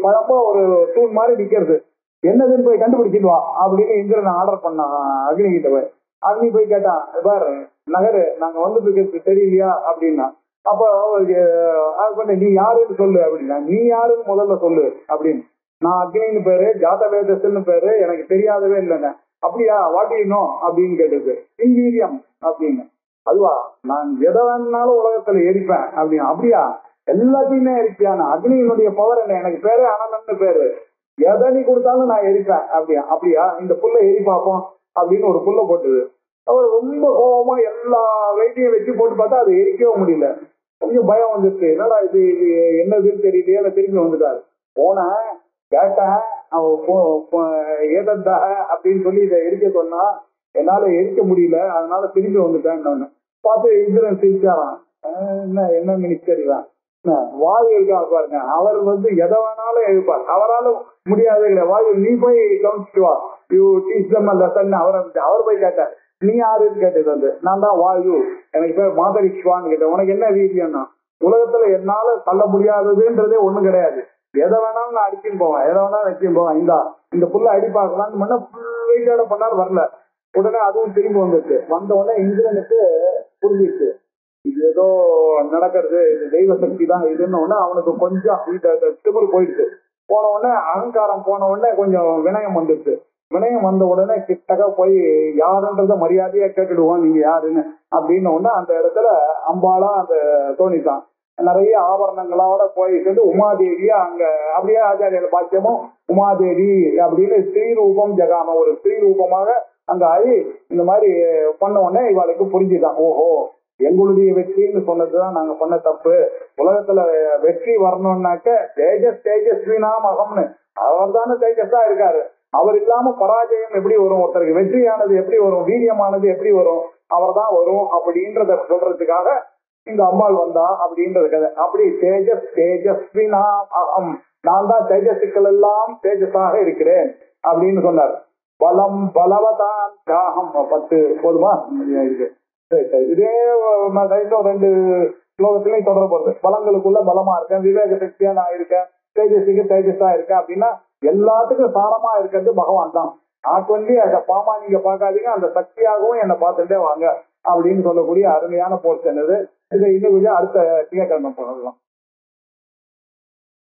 Speaker 2: பழம்பா ஒரு தூண் மாதிரி நிக்கிறது. என்னதுன்னு போய் கண்டுபிடிச்சிட்டு வா அப்படின்னு இந்திரன் ஆர்டர் பண்ணான் அக்னி கிட்ட. போய் அக்னி போய் கேட்டான், பாரு நகரு, நாங்க வந்துட்டு தெரியலையா அப்படின்னா. அப்ப நீ யாருன்னு சொல்லு அப்படின்னா. நீ யாருன்னு முதல்ல சொல்லு அப்படின்னு. நான் அக்னின்னு பேரு, ஜாதவேதஸ்ன்னு பேரு, எனக்கு தெரியாதவே இல்லைங்க. அப்படியா, வாட்டிடணும் அப்படின்னு கேட்டது. இங்கீரியம் அப்படின்னு. அதுவா, நான் எதை வேணும்னாலும் உலகத்துல எரிப்பேன் அப்படின்னு. அப்படியா, எல்லாத்தையுமே எரிப்பியானா? அக்னியினுடைய பவர் என்ன? எனக்கு பேரு அனந்தன்னு பேரு, எதை நீ கொடுத்தாலும் நான் எரிப்பேன் அப்படியா. அப்படியா, இந்த புல்ல எரி பார்ப்போம் அப்படின்னு ஒரு புல்ல போட்டுது. அவர் ரொம்ப கோபமா எல்லா வெயிட்டையும் வச்சு போட்டு பார்த்தா அது எரிக்கவே முடியல. கொஞ்சம் பயம் வந்துருச்சு, என்னடா இது என்னதுன்னு தெரியலையே. அதை திரும்பி வந்துட்டாரு. போனேன், கேட்டேன், ஏதந்தாக அப்படின்னு சொல்லி இதை எரிக்க சொன்னா என்னால எரிக்க முடியல, அதனால திரும்பி வந்துட்டேன். பார்த்து இந்திரன் சிரிச்சாரான். என்ன மினிஸ்டர் இவன், வாயு இருக்கா பாருங்க, அவர் எதை வேணாலும் எழுப்பார், அவரால் முடியாது இல்லை. வாயு நீ போய் கவனிச்சுட்டு வா, யூ டீச் தம் லெசன் அவர் போய் கேட்டார். நீ யாருன்னு கேட்டது நான் தான் வாயு, எனக்கு பேர் மாதரிஷ்வான்னு கேட்டேன். உனக்கு என்ன வீரியம்னா, உலகத்துல என்னால தள்ள முடியாததுன்றதே ஒண்ணும் கிடையாது, எதை வேணாலும் நான் அடிச்சுன்னு போவேன், எதை வேணாலும் வச்சுன்னு போவேன், இந்த புல்ல அடி பார்க்கலான்னு முன்ன ஃபுல் வெயிட்டோட பண்ணார், வரல. உடனே அதுவும் திரும்பி வந்துச்சு. வந்த உடனே இந்திரனுக்கு புரிஞ்சிச்சு இது ஏதோ நடக்கிறது, இது தெய்வ சக்தி தான் இதுன்னு. உடனே அவனுக்கு கொஞ்சம் திமிர் போயிடுச்சு. போன உடனே அகங்காரம் போன உடனே கொஞ்சம் வினயம் வந்துடுச்சு. வினயம் வந்த உடனே கிட்டக்க போய் யாருன்றத மரியாதையா கேட்டுடுவோம், நீங்க யாருன்னு அப்படின்னு. உடனே அந்த இடத்துல அம்பாளா அந்த தோணித்தான் நிறைய ஆபரணங்களோட போயிட்டு உமாதேவியா அங்க அப்படியே ஆச்சாரிய பாக்கியமும் உமாதேவி அப்படின்னு ஸ்ரீ ரூபம் ஜெகாம ஒரு ஸ்ரீ ரூபமாக அங்க ஆகி இந்த மாதிரி பண்ண உடனே இவளுக்கு புரிஞ்சுதான், ஓஹோ எங்களுடைய வெற்றின்னு சொன்னதுதான் நாங்க பண்ண தப்பு. உலகத்துல வெற்றி வரணும்னாக்க தேஜஸ்வினா மகம்னு அவர் தானே தேஜஸா இருக்காரு. அவர் இல்லாம பராஜயம் எப்படி வரும், ஒருத்தருக்கு வெற்றியானது எப்படி வரும், வீரியமானது எப்படி வரும், அவர் தான் வரும் அப்படின்றத சொல்றதுக்காக இந்த அம்பாள் வந்தா அப்படின்றது கதை. அப்படி தேஜஸ்வினா அகம், நான் தான் தேஜஸுக்கள் எல்லாம் தேஜஸாக இருக்கிறேன் அப்படின்னு சொன்னார். பலம் பலவதான் தாகம் 10 போதுமா இருக்கு. இதே ரெண்டு ஸ்லோகத்திலையும் தொடரப்படுது. பலங்களுக்குள்ள பலமா இருக்கேன், விவேக சக்தியா நான் இருக்கேன், தேஜஸுக்கு தேஜஸா இருக்கேன் அப்படின்னா எல்லாத்துக்கும் சாரமா இருக்கிறது பகவான் தான். ஆட்வண்டி அந்த பாமா நீங்க பார்க்காதீங்க, அந்த சக்தியாகவும் என்னை பார்த்துட்டே வாங்க அப்படின்னு சொல்லக்கூடிய அருமையான போர்ஷன் இது. இதை இன்னும் கொஞ்சம் அடுத்த திங்கட்கிழமை போகலாம்.